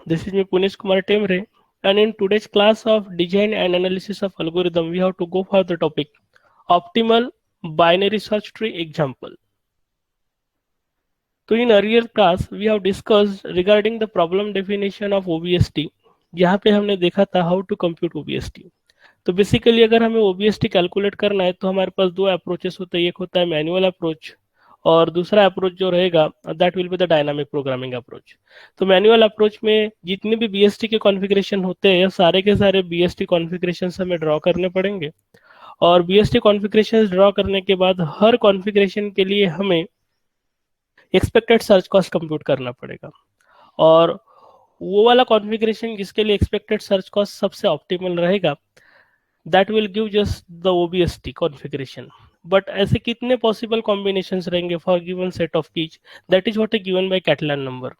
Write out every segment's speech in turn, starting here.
This is me Punish Kumar Temre, and in today's class of Design and Analysis of Algorithm, we have to go for the topic Optimal Binary Search Tree Example. So in earlier class, we have discussed regarding the problem definition of OBST, जहाँ पे हमने देखा था how to compute OBST. तो basically अगर हमें OBST calculate करना है तो हमारे पास दो अप्रोचेस होते हैं, एक होता है मैनुअल अप्रोच और दूसरा अप्रोच जो रहेगा that will be the dynamic programming approach. तो मैनुअल अप्रोच में जितने भी बीएसटी के कॉन्फ़िगरेशन होते हैं सारे के सारे बीएसटी कॉन्फ़िगरेशन हमें ड्रॉ करने पड़ेंगे और बीएसटी कॉन्फ़िगरेशन ड्रॉ करने के बाद हर कॉन्फ़िगरेशन के लिए हमें एक्सपेक्टेड सर्च कॉस्ट कंप्यूट करना पड़ेगा और वो वाला कॉन्फ़िगरेशन जिसके लिए एक्सपेक्टेड सर्च कॉस्ट सबसे ऑप्टिमल रहेगा that will give just the OBST configuration. But ऐसे कितने possible combinations रहेंगे for given set of keys? That is what is given by Catalan number.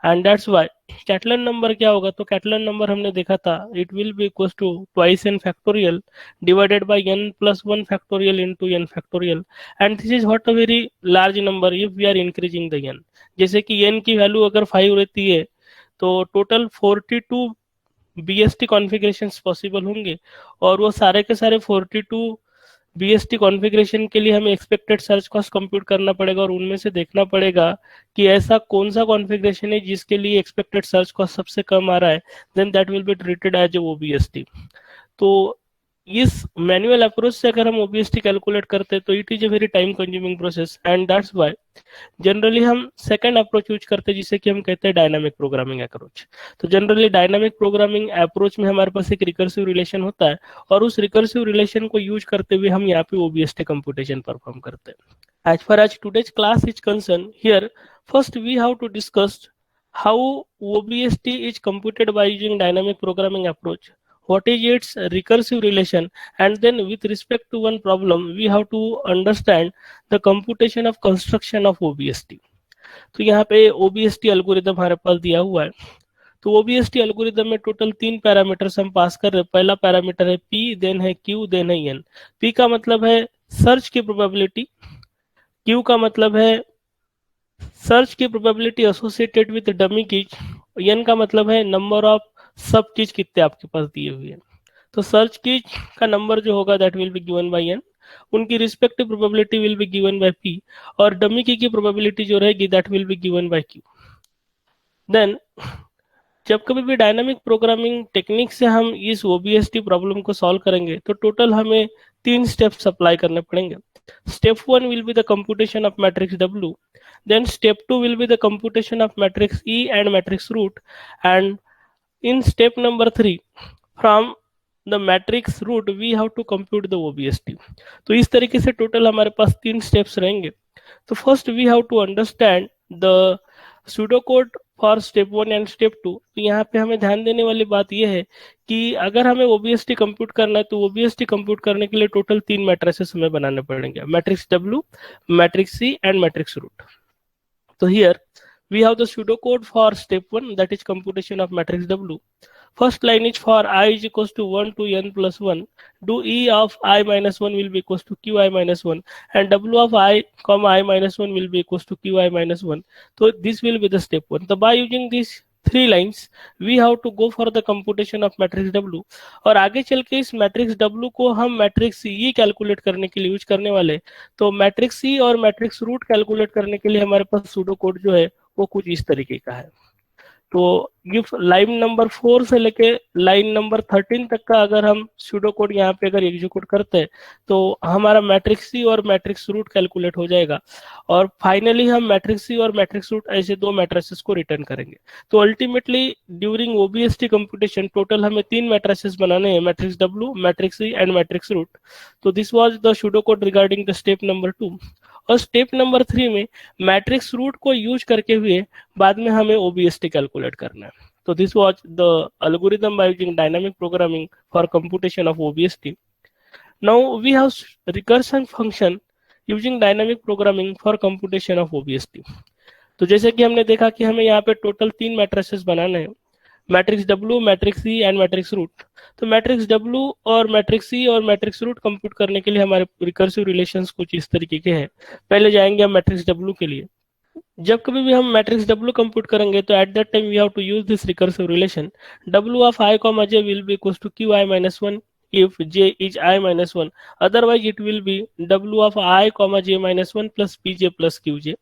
And that's why Catalan number क्या होगा? तो Catalan number हमने देखा था it will be equals to twice n factorial divided by n plus 1 factorial into n factorial. And this is what a very large number if we are increasing the n. जैसे कि n की value अगर 5 रहती है तो total 42 BST configurations possible होंगे और वो सारे के सारे 42 बीएसटी कॉन्फ़िगरेशन के लिए हमें एक्सपेक्टेड सर्च कॉस्ट कंप्यूट करना पड़ेगा और उनमें से देखना पड़ेगा कि ऐसा कौन सा कॉन्फ़िगरेशन है जिसके लिए एक्सपेक्टेड सर्च कॉस्ट सबसे कम आ रहा है, then that will be treated as OBST. तो इस मैनुअल अप्रोच से अगर हम ओबीएसटी कैलकुलेट करते हैं तो it is a very time consuming process and that's why generally हम सेकंड अप्रोच यूज करते हैं जिसे कि हम कहते हैं डायनामिक प्रोग्रामिंग अप्रोच. तो जनरली डायनामिक प्रोग्रामिंग अप्रोच में हमारे पास एक रिकर्सिव रिलेशन होता है और उस रिकर्सिव रिलेशन को यूज करते हुए हम यहाँ पे ओबीएसटी कंप्यूटेशन परफॉर्म करते हैं. As far as today's class is concern here first we have to discuss how OBST is computed by using dynamic programming approach, what is its recursive relation, and then with respect to one problem we have to understand the computation of construction of OBST. तो यहाँ पे OBST algorithm हमारे पास दिया हुआ है. तो OBST algorithm में total 3 parameters हम पास कर रहे हैं. पहला पैरामीटर है P, देन है Q, देन है N. P का मतलब है सर्च की प्रोबेबिलिटी, Q का मतलब है सर्च की probability associated with dummy keys, n का मतलब है नंबर ऑफ सब कीज कितने आपके पास दिए हुए हैं. तो सर्च कीज का नंबर जो होगा that will be given by n, उनकी respective probability will be given by p और डमी की प्रोबेबिलिटी जो रहेगी that will be given by q. Then जब कभी भी डायनामिक प्रोग्रामिंग टेक्निक से हम इस ओबीएसटी प्रॉब्लम को सॉल्व करेंगे तो टोटल हमें 3 स्टेप्स अप्लाई करने पड़ेंगे. Step 1 will be the computation of matrix W, then step 2 will be the computation of matrix E and matrix root, and in step number 3 from the matrix root we have to compute the OBST. तो इस तरीके से total हमारे पास 3 steps रहेंगे. तो first we have to understand the pseudo code for step 1 and step 2. तो यहाँ पे हमें ध्यान देने वाली बात यह है कि अगर हमें ओबीएसटी कंप्यूट करना है तो ओबीएसटी कंप्यूट करने के लिए टोटल 3 मैट्रिसेस हमें बनाने पड़ेंगे, matrix W, matrix C and matrix root. So here we have the pseudocode for step 1, that is computation of matrix W. First line is for I is equals to 1 to n plus 1. Do E of I minus 1 will be equals to Qi minus 1 and W of I comma I minus 1 will be equals to Qi minus 1. So this will be the step 1. So by using these 3 lines we have to go for the computation of matrix W. और आगे चल के इस matrix W को हम matrix E calculate करने के लिए यूज करने वाले. तो मैट्रिक्स E और मैट्रिक्स रूट कैलकुलेट करने के लिए हमारे पास सूडो कोड जो है वो कुछ इस तरीके का है. तो इफ लाइन नंबर 4 से लेके लाइन नंबर 13 तक का अगर हम सूडो कोड यहाँ पे अगर एग्जीक्यूट करते हैं तो हमारा मैट्रिक्स सी और मैट्रिक्स रूट कैलकुलेट हो जाएगा और फाइनली हम मैट्रिक्स सी और मैट्रिक्स रूट ऐसे 2 मैट्रिसेस को रिटर्न करेंगे. तो ultimately during OBST computation total हमें 3 मैट्रिसेस बनाने हैं, matrix W, matrix C and matrix root. तो this was the pseudo code regarding the step number 2. और स्टेप नंबर 3 में मैट्रिक्स रूट को यूज करके हुए बाद में हमें ओबीएसटी कैलकुलेट करना है. तो this was the algorithm by using dynamic programming for computation of OBST. Now we have recursion function using dynamic programming for computation of OBST. तो जैसे कि हमने देखा कि हमें यहाँ पे टोटल 3 मैट्रिसेस बनाने हैं, matrix W, matrix C and matrix root. तो मैट्रिक्स W और मैट्रिक्स C और मैट्रिक्स रूट कंप्यूट करने के लिए हमारे रिकर्सिव रिलेशंस कुछ इस तरीके के हैं. पहले जाएंगे हम मैट्रिक्स W के लिए. जब कभी भी हम मैट्रिक्स W कंप्यूट करेंगे तो at that time we have to use this recursive relation W of I comma j will be equals to QI minus 1 if j is I minus 1, otherwise it will be W of I comma j minus 1 plus pj plus qj।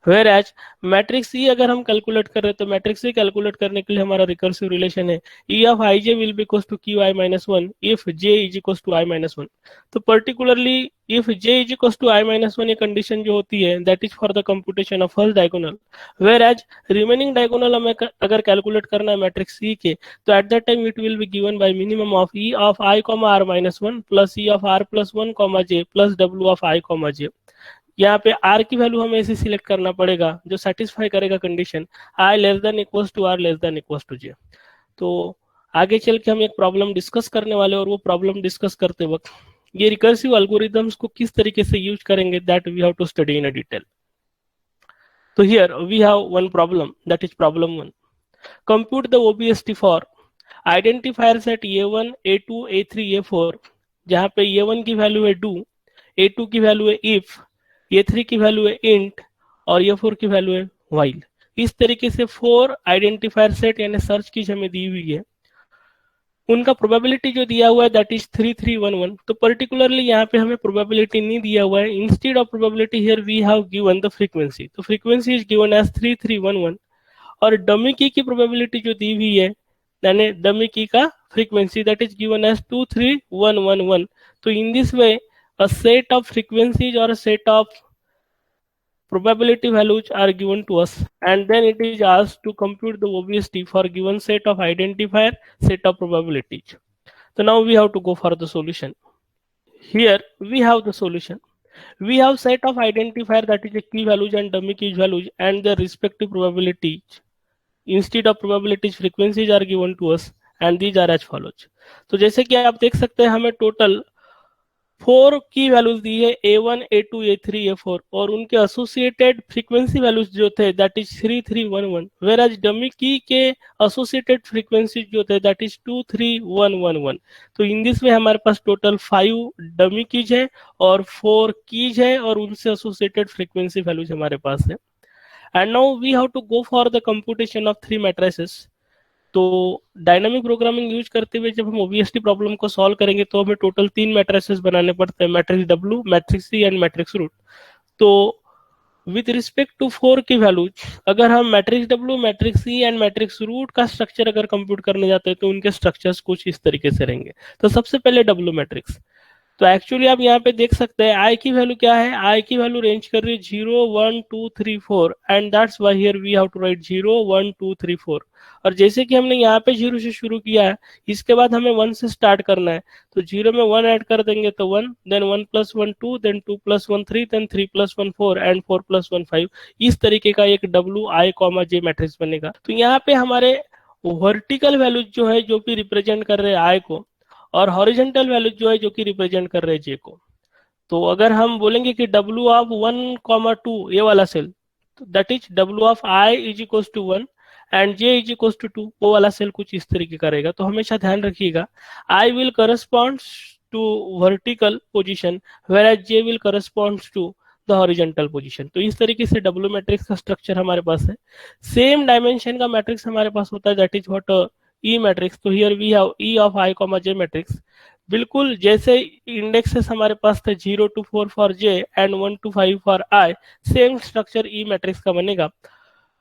Where as matrix E अगर हम calculate कर रहे हैं तो matrix ई calculate करने के लिए हमारा रिकर्सिव रिलेशन है E of I J will be equals to Q I minus one if J is equals to I minus one. तो particularly if J is equals to I minus one ये condition जो होती है that is for the computation of first diagonal. Where as remaining diagonal हमें अगर calculate करना है matrix E के तो at that time it will be given by minimum of E of I comma R minus one plus E of R plus one comma J plus W of I comma J. यहाँ पे are की value हमें ऐसे select करना पड़ेगा जो satisfy करेगा condition I less than equals to R less than equals to J. तो आगे चल के हम एक प्रॉब्लम डिस्कस करने वाले और वो प्रॉब्लम डिस्कस करते वक्त ये रिकर्सिव एल्गोरिथम्स को किस तरीके से यूज करेंगे that we have to study in a detail. तो here we have one problem that is problem 1। Compute the OBST for identifier set A1 A2 A3 A4 जहाँ पे A1 की वैल्यू है do, A2 की value है if, A3 की value है int और A4 की वैल्यू है while। इस तरीके से 4 आइडेंटिफायर सेट यानी सर्च की हमें दी हुई है। उनका प्रोबेबिलिटी जो दिया हुआ है दैट इज 3311। तो पर्टिकुलरली यहाँ पे हमें प्रोबेबिलिटी नहीं दिया हुआ है, instead of probability here we have given the frequency. तो फ्रीक्वेंसी इज गिवन एज 3311 और डमी की प्रोबेबिलिटी जो दी हुई है यानी डमी की का frequency that is given as 23111। तो in this way a set of frequencies or a set of probability values are given to us and then it is asked to compute the OBST for given set of identifier set of probabilities. So now we have to go for the solution. Here we have the solution. We have set of identifier that is a key values and dummy key values and their respective probabilities. Instead of probabilities frequencies are given to us and these are as follows. तो जैसे कि आप देख सकते हैं हमें total 4 की values दी है A1 A2 A3 A4 और उनके एसोसिएटेड फ्रीक्वेंसी वैल्यूज जो थे that is 3311 whereas dummy key के एसोसिएटेड फ्रीक्वेंसी जो थे दैट इज 23111। तो इन दिस में हमारे पास टोटल 5 डमी कीज है और 4 कीज है और उनसे एसोसिएटेड फ्रीक्वेंसी वैल्यूज हमारे पास है। And now we have to go for the computation of 3 matrices. तो डायनामिक प्रोग्रामिंग यूज करते हुए जब हम ओबीएसटी प्रॉब्लम को सॉल्व करेंगे तो हमें टोटल 3 मैट्रिसेस बनाने पड़ते हैं, matrix W, matrix C and matrix root. तो विथ रिस्पेक्ट टू 4 की वैल्यूज अगर हम matrix W, matrix C and matrix root का स्ट्रक्चर अगर कंप्यूट करने जाते हैं तो उनके स्ट्रक्चर्स कुछ इस तरीके से रहेंगे। तो सबसे पहले डब्ल्यू मैट्रिक्स। तो एक्चुअली आप यहाँ पे देख सकते हैं आई की वैल्यू क्या है, आई की वैल्यू रेंज कर रही है 0 1 2 3 4 and that's why here we have to write 0 1 2 3 4। और जैसे कि हमने यहाँ पे 0 से शुरू किया है इसके बाद हमें 1 से स्टार्ट करना है तो 0 में 1 ऐड कर देंगे तो 1, then 1 plus 1 2, then 2 plus 1 3, then 3 plus 1 4 and 4 plus 1 5। इस तरीके का एक W I comma J matrix बनेगा। तो यहाँ पे हमारे वर्टिकल वैल्यूज जो है जो कि रिप्रेजेंट कर रहे हैं आई को और हॉरिजेंटल वैल्यूज जो है जो कि रिप्रेजेंट कर रहे हैं जे को। तो अगर हम बोलेंगे कि W ऑफ 1,2 ये वाला cell that is W of I is equal to 1 and J is equal to 2 वो वाला सेल कुछ इस तरीके का रहेगा। तो हमेशा ध्यान रखिएगा I will correspond to vertical position whereas J will correspond to the horizontal position. तो इस तरीके से डब्ल्यू मैट्रिक्स का स्ट्रक्चर हमारे पास है। सेम डायमेंशन का मैट्रिक्स हमारे पास होता है that is what E matrix. तो here we have E of I comma J matrix. बिल्कुल जैसे इंडेक्सेस हमारे पास थे 0 to 4 for J and 1 to 5 for I, same structure E matrix का बनेगा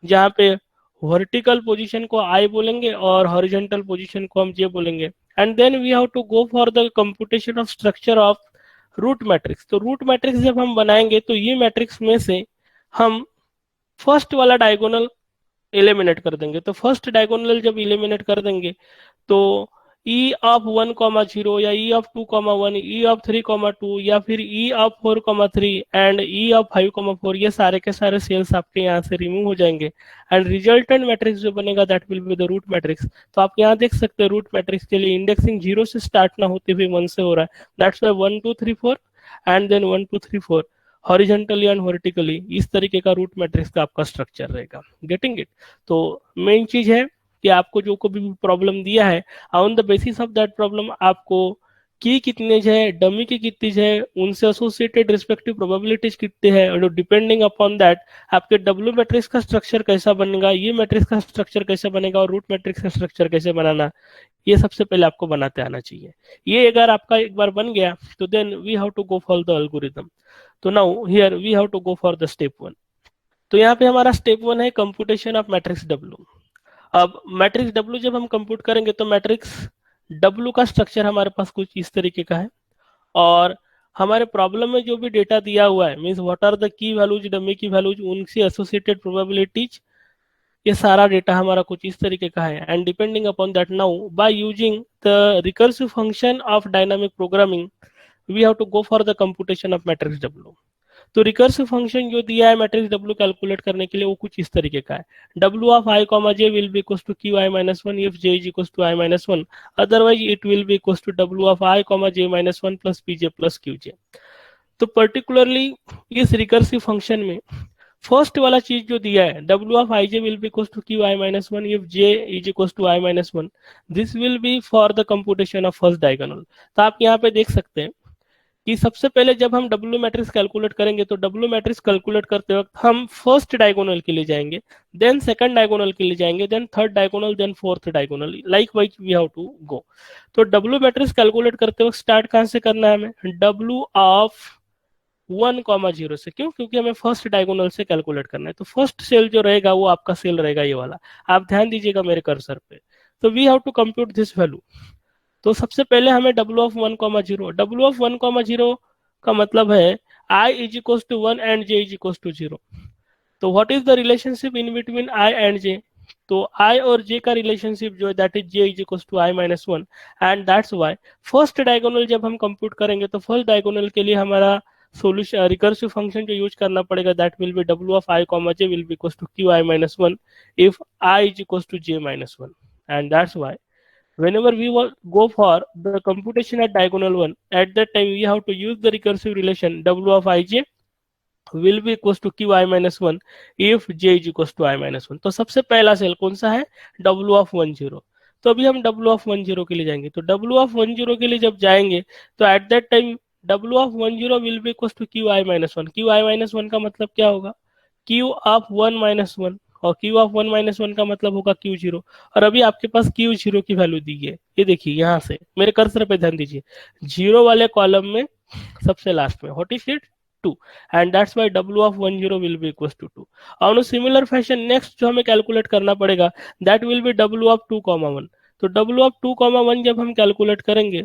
जहां पे वर्टिकल पोजीशन को आई बोलेंगे और हॉरिजॉन्टल पोजीशन को हम जे बोलेंगे। And then we have to go for the computation of structure of root matrix. तो रूट मैट्रिक्स जब हम बनाएंगे तो ये मैट्रिक्स में से हम फर्स्ट वाला डायगोनल एलिमिनेट कर देंगे। तो फर्स्ट डायगोनल जब एलिमिनेट कर देंगे तो ई ऑफ 1,0 या ई ऑफ 2,1, ई ऑफ 3,2 या फिर ई ऑफ 4,3 एंड ई ऑफ 5,4 ये सारे के सारे सेल्स आपके यहाँ से रिमूव हो जाएंगे एंड रिजल्टेंट मैट्रिक्स जो बनेगा that will be the root matrix. तो आप यहाँ देख सकते हैं रूट मैट्रिक्स के लिए इंडेक्सिंग 0 से स्टार्ट ना होते हुए 1 से हो रहा है, that's why 1 2 3 4 and then 1 2 3 4 horizontally and vertically. इस तरीके का रूट मैट्रिक्स का आपका स्ट्रक्चर रहेगा। Getting it? तो मेन चीज है कि आपको जो को भी प्रॉब्लम दिया है on the basis of that problem आपको की कितने है, डमी की कितनी है, उनसे एसोसिएटेड रिस्पेक्टिव प्रोबेबिलिटीज कितने हैं, और डिपेंडिंग अपॉन दैट आपके डब्ल्यू मैट्रिक्स का स्ट्रक्चर कैसा बनेगा, ये मैट्रिक्स का स्ट्रक्चर कैसे बनेगा, और रूट मैट्रिक्स का स्ट्रक्चर कैसे बनाना, ये सबसे पहले आपको बनाते आना चाहिए। ये अगर आपका एक बार बन गया तो then we have to go for the algorithm. तो now here we have to go for the step 1। तो यहाँ पे हमारा स्टेप 1 है कंप्यूटेशन ऑफ मैट्रिक्स डब्ल्यू। अब मैट्रिक्स डब्ल्यू जब हम कंप्यूट करेंगे तो मैट्रिक्स डब्ल्यू का स्ट्रक्चर हमारे पास कुछ इस तरीके का है, और हमारे प्रॉब्लम में जो भी डेटा दिया हुआ है, means what are the key values, dummy key values, उनसे एसोसिएटेड प्रोबेबिलिटीज, ये सारा डेटा हमारा कुछ इस तरीके का है। And depending upon that now by using the recursive function of dynamic programming we have to go for the computation of matrix W. तो रिकर्सिव फंक्शन जो दिया है मैट्रिक्स डब्ल्यू कैलकुलेट करने के लिए वो कुछ इस तरीके का है। W of I comma J will be equal to Q I minus one if J is equal to I minus one, otherwise it will be equal to W of I comma J minus one plus P J plus Q J. तो particularly इस recursive function में first वाला चीज जो दिया है W of I J will be equal to Q I minus one if J is equal to I minus one, this will be for the computation of first diagonal. तो आप यहाँ पे देख सकते हैं कि सबसे पहले जब हम डब्ल्यू मैट्रिक्स कैलकुलेट करेंगे तो डब्ल्यू मैट्रिक्स कैलकुलेट करते वक्त हम फर्स्ट डायगोनल के लिए जाएंगे, देन सेकंड डायगोनल के लिए जाएंगे, then third diagonal, then fourth diagonal, likewise we have to go. तो डब्ल्यू मैट्रिक्स कैलकुलेट करते वक्त स्टार्ट कहां से करना है हमें, डब्ल्यू ऑफ 1,0 से। क्यों? क्योंकि हमें फर्स्ट डायगोनल से कैलकुलेट करना है। तो फर्स्ट सेल जो रहेगा वो आपका सेल रहेगा ये वाला, आप ध्यान दीजिएगा मेरे कर्सर पे। तो we have to compute this value. तो सबसे पहले हमें डब्ल्यू ऑफ 1,0, डब्ल्यू ऑफ 1,0 का मतलब है I is equal to 1 and J is equal to 0। तो what is the relationship in between I and J, तो आई और जे का रिलेशनशिप जो है that is J is equal to I minus one, and that's why first diagonal जब हम compute करेंगे तो फर्स्ट डायगोनल के लिए हमारा सोल्यूशन रिकर्सिव फंक्शन जो यूज करना पड़ेगा that will be W of I comma J will be equal to Q I minus one if I is equal to J minus one, and that's why whenever we go for the computation at diagonal 1, at that time we have to use the recursive relation w of ij will be equals to qi minus 1 if j is equals to I minus 1। तो सबसे पहला cell कौन सा है, w of 10। तो अभी हम w of 10 के लिए जाएंगे। तो w of 10 के लिए जब जाएंगे तो at that time w of 10 will be equals to qi minus 1। qi minus 1 का मतलब क्या होगा, q of 1 minus 1, और q ऑफ 1 माइनस 1 का मतलब होगा q जीरो। और अभी आपके पास q जीरो की वैल्यू दी है, ये देखिए यहाँ से मेरे कर्सर पे ध्यान दीजिए, जीरो वाले कॉलम में सबसे लास्ट में what is it 2, and that's why w of 10 will be equal to 2। और सिमिलर फैशन नेक्स्ट जो हमें कैलकुलेट करना पड़ेगा that will be w of 2,1। तो w ऑफ 2,1 जब हम कैलकुलेट करेंगे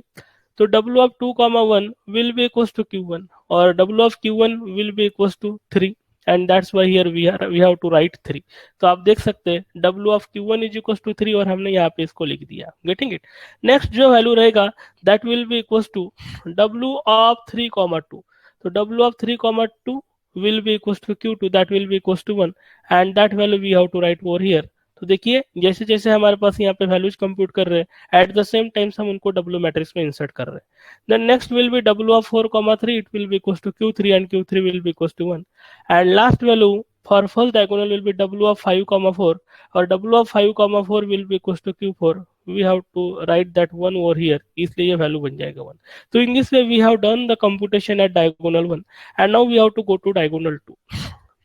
तो w of 2,1 will be equal to q1, और w of q1 will be equal to 3, and that's why here we have to write 3। तो आप देख सकते हैं w of q1 is equal to 3 और हमने यहाँ पे इसको लिख दिया, गेटिंग इट। नेक्स्ट जो वैल्यू रहेगा that will be equal to w of 3,2। तो w of 3,2 will be equals to q2 that will be equals to 1, and that value we have to write over here। तो देखिए जैसे जैसे हमारे पास यहाँ पे वैल्यूज कंप्यूट कर रहे हैं एट द सेम टाइम हम उनको w मैट्रिक्स में इंसर्ट कर रहे हैं। Then next will be w of 4,3 it will be equals to q3 and q3 will be equals to 1, and last value for first diagonal will be w of 5,4, और w of 5,4 will be equals to q4। We have to write that 1 over here, इसलिए ये वैल्यू बन जाएगा 1। तो in this way we have done the computation at diagonal 1, and now we have to go to diagonal 2।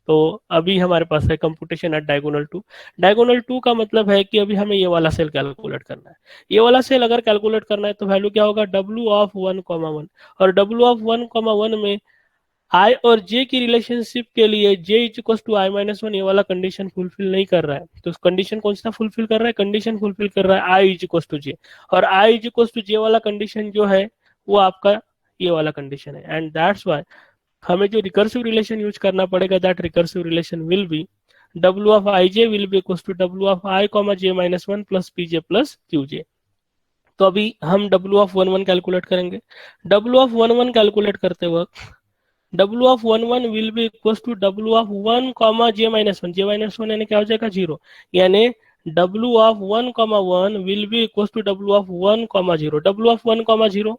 तो अभी हमारे पास है कंप्यूटेशन एट डायगोनल 2। डायगोनल 2 का मतलब है कि अभी हमें ये वाला सेल कैलकुलेट करना है। ये वाला सेल अगर कैलकुलेट करना है तो वैल्यू क्या होगा, w ऑफ 1,1, और w ऑफ 1,1 में i और j की रिलेशनशिप के लिए j is equal to i minus one, ये वाला कंडीशन फुलफिल नहीं कर रहा है। तो कंडीशन कौन सा फुलफिल कर रहा है, कंडीशन फुलफिल कर रहा है i is equal to j, और i is equal to j वाला कंडीशन जो है वो आपका ये वाला कंडीशन है, एंड दैट्स व्हाई हमें जो रिकर्सिव रिलेशन यूज करना पड़ेगा that recursive relation will be w of ij will be equal to w of i comma j minus one plus pj plus qj। तो अभी हम w ऑफ 1,1 कैलकुलेट करेंगे। w of 1,1 calculate करते वक्त w of 1,1 will be equal to w of 1 comma j minus one, j minus one यानी क्या हो जाएगा 0, यानी w of 1,1 will be equal to w of 1,0। w of 1,0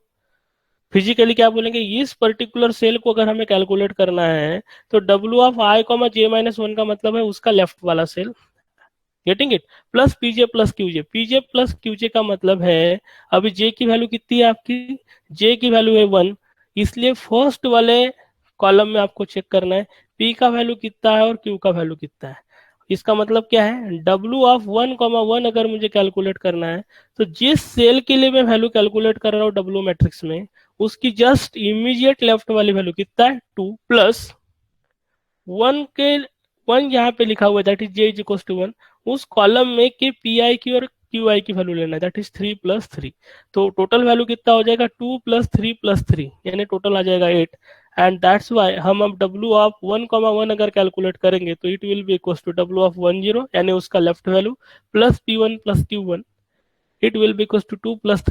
physically क्या बोलेंगे, इस पर्टिकुलर सेल को अगर हमें कैलकुलेट करना है तो w of i comma j minus one का मतलब है उसका लेफ्ट वाला cell, getting it, plus PJ plus QJ. PJ plus QJ का मतलब है अभी जे की वैल्यू कितनी है आपकी, जे की वैल्यू है 1, इसलिए फर्स्ट वाले कॉलम में आपको चेक करना है पी का वैल्यू कितना है और क्यू का वैल्यू कितना है। इसका मतलब क्या है, डब्ल्यू ऑफ 1,1 अगर मुझे कैलकुलेट करना है तो जिस सेल के लिए मैं वैल्यू कैलकुलेट कर रहा हूँ डब्ल्यू मैट्रिक्स में, उसकी जस्ट इमीडिएट लेफ्ट वाली वैल्यू कितना है 2 प्लस 1 के 1 यहाँ पे लिखा हुआ है that is J is equal to 1, उस कॉलम में के पी आई की और क्यू आई की वैल्यू लेना है दैट इज 3 प्लस 3। तो टोटल वैल्यू कितना हो जाएगा 2 प्लस 3 प्लस 3, यानी टोटल आ जाएगा 8। एंड दैट्स वाई हम अब डब्ल्यू ऑफ 1,1 अगर कैलकुलेट करेंगे तो it will be equal to W of 10 यानी उसका left value plus P1 plus Q1, it will be equals to 2 plus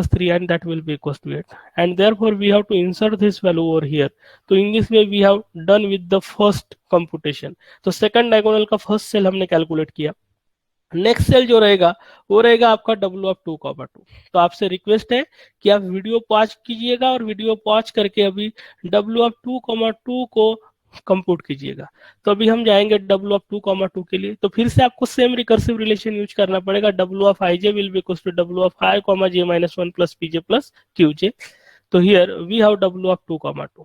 3 and that will be equals to 8, and therefore we have to insert this value over here. So in this way we have done with the first computation. तो second diagonal का first cell हमने calculate किया। Next cell जो रहेगा वो रहेगा आपका W of 2,2। तो आपसे रिक्वेस्ट है कि आप वीडियो पॉज कीजिएगा और वीडियो पॉज करके अभी डब्ल्यू ऑफ 2,2 को कंप्यूट कीजिएगा। तो अभी हम जाएंगे डब्ल्यू ऑफ 2,2 के लिए, तो फिर से आपको सेम रिकर्सिव रिलेशन यूज करना पड़ेगा। W of I J will be equal to W of I comma J minus 1 plus PJ plus Q J. तो here we have W of 2,2।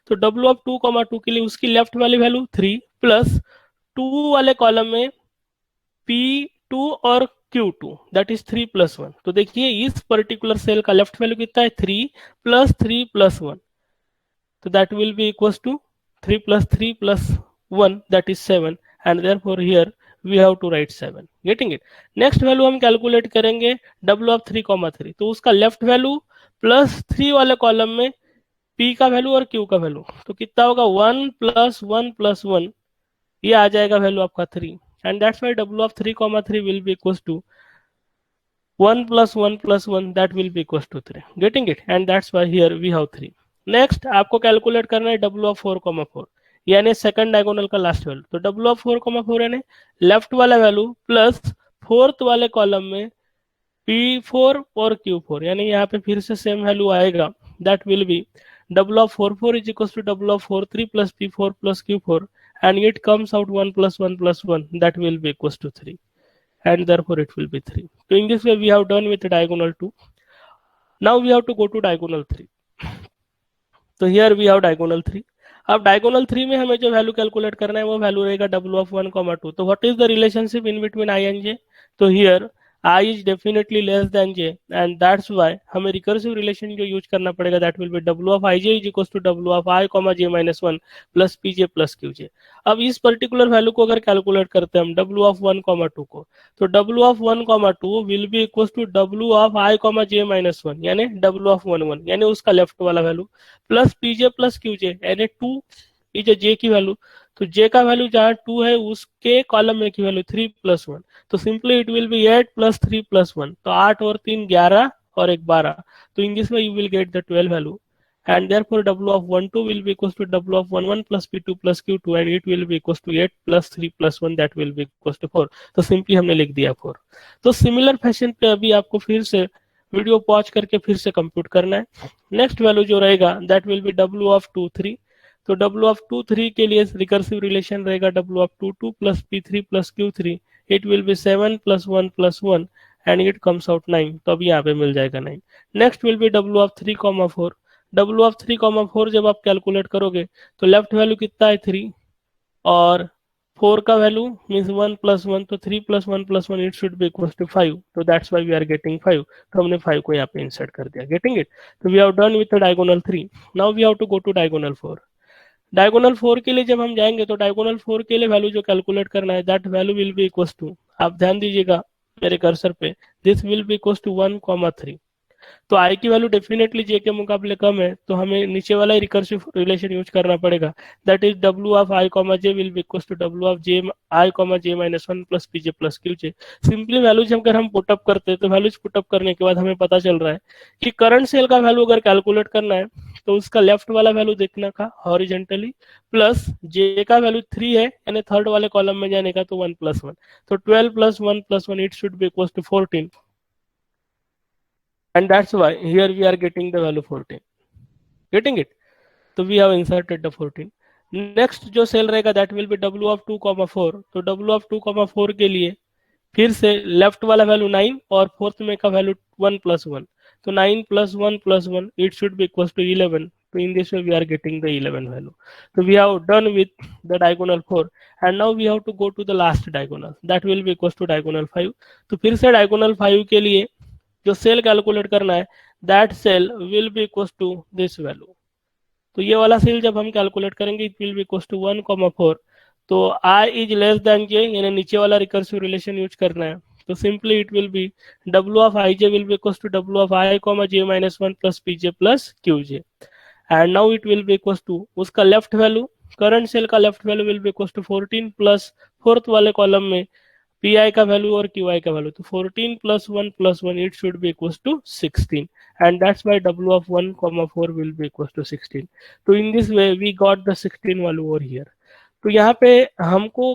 तो डब्ल्यू ऑफ 2,2 के लिए उसकी लेफ्ट वाली वैल्यू 3 प्लस 2 वाले column में P2 और Q2 दैट इज 3 प्लस 1। तो देखिए इस पर्टिकुलर सेल का लेफ्ट वैल्यू कितना है 3 प्लस 1, तो that will be equal to 3 plus 1 that is 7, and therefore here we have to write 7। Getting it. Next value हम कैलकुलेट करेंगे डब्ल्यू ऑफ 3,3। तो उसका लेफ्ट वैल्यू प्लस 3 वाले कॉलम में P का वैल्यू और Q का वैल्यू, तो कितना होगा 1 प्लस 1 प्लस 1, ये आ जाएगा वैल्यू आपका 3, and that's why W of 3,3 will be equals to 1 plus 1 plus 1 that will be equals to 3, getting it, and that's why here we have 3। Next आपको calculate करना है W of 4,4 यानी second diagonal का last value. तो W of 4,4 यानी left वाला value plus fourth वाले column में P4 और Q4, यानी यहाँ पे फिर से सेम वैल्यू आएगा that will be W of 4,4 is equals to W of 4,3 plus P4 plus Q4, and it comes out 1 plus 1 plus 1 that will be equals to 3, and therefore it will be 3। So in this way we have done with diagonal 2। Now we have to go to diagonal 3। तो here we have diagonal 3। अब diagonal 3 में हमें जो value calculate करना है वो value रहेगा W of 1,2। तो what is the relationship in between I and J? तो here I is definitely less than J, and that's why हमें रिकर्सिव रिलेशन जो यूज करना पड़ेगा that will be W of I J is equals to W of I comma J minus 1 plus PJ plus QJ। अब इस particular value को अगर calculate करते हैं हम W of 1,2 को, तो W of 1,2 will be equal to W of I comma J minus 1 यानी W of 1,1 यानी उसका लेफ्ट वाला value plus PJ plus QJ यानी 2 इज J की वैल्यू। तो J का वैल्यू जहाँ 2 है उसके कॉलम में की वैल्यू 3 प्लस 1, तो simply it will B 8 plus 3 plus 1, तो 8 और 3 11 और 1 12। तो in this way you will get the 12 value, and therefore W of 1,2 will be equals to W of 1,1 plus P2 plus Q2, and it will be equals to 8 plus 3 plus 1 that will be equals to 4। तो simply हमने लिख दिया 4। तो similar fashion पे अभी आपको फिर से वीडियो पॉज करके फिर से कंप्यूट करना है। नेक्स्ट वैल्यू जो रहेगा that will be W of 2,3। तो W of 2,3 के लिए रिकर्सिव रिलेशन रहेगा W of 2,2 plus P3 plus Q3, it will B 7 plus 1 plus 1 and it comes out 9। तो अभी यहाँ पे मिल जाएगा 9। Next will be W of 3,4। W of 3,4 जब आप कैलकुलेट करोगे तो लेफ्ट वैल्यू कितना है 3 और 4 का वैल्यू मीन्स 1 प्लस 1, तो 3 plus 1 plus 1 it should be equal to 5। तो that's why we are getting 5। तो हमने 5 को यहाँ पे इंसर्ट कर दिया। Getting it. तो we have done with diagonal 3। Now we have to go to diagonal 4। Diagonal 4 के लिए जब हम जाएंगे तो डायगोनल 4 के लिए वैल्यू जो कैलकुलेट करना है that value will be equal to, आप ध्यान दीजिएगा मेरे कर्सर पे, this will be equal to 1,3। तो आई की वैल्यू डेफिनेटली जे के मुकाबले कम है, तो हमें नीचे वाला ही रिकर्सिव रिलेशन यूज करना पड़ेगा that is W of I comma J will be equal to W of J I comma J minus 1 plus PJ plus QJ. Simply values अगर हम पुटअप करते हैं तो वैल्यूज पुटअप करने के बाद हमें पता चल रहा है कि करंट सेल का वैल्यू अगर कैलकुलेट करना है तो उसका लेफ्ट वाला वैल्यू देखने का हॉरिजेंटली प्लस जे का वैल्यू 3 है यानी थर्ड वाले कॉलम में जाने का तो 1 प्लस 1, तो 12 plus 1 plus 1 it should be equal to 14, and that's why here we are getting the value 14। getting it। तो we have inserted the 14। Next जो सेल रहेगा that will be W of 2,4। तो W of 2,4 के लिए फिर से left वाला value 9 और फोर्थ में का वैल्यू 1 प्लस 1, तो 9 plus 1 it should be equal to 11. So in this way we are getting the 11 value. So we have done with the diagonal 4 and now we have to go to the last diagonal, that will be equals to diagonal 5. तो फिर से diagonal 5 के लिए जो cell calculate करना है, that cell will be equals to this value. तो ये वाला सेल जब हम कैलकुलेट करेंगे it will be equals to 1,4. तो i is less than j, यानी नीचे वाला रिकर्सिव रिलेशन यूज करना है. तो simply it will be w of i j will be equals to w of i comma j minus 1 plus pj plus qj. And now it will be equals to उसका left value, current cell का left value will be equals to 14 plus fourth वाले column में P का value और Q का value. तो 14 plus 1 it should be equals to 16 and that's why w of 1,4 will be equals to 16. तो in this way we got the 16 value over here. तो यहाँ पे हमको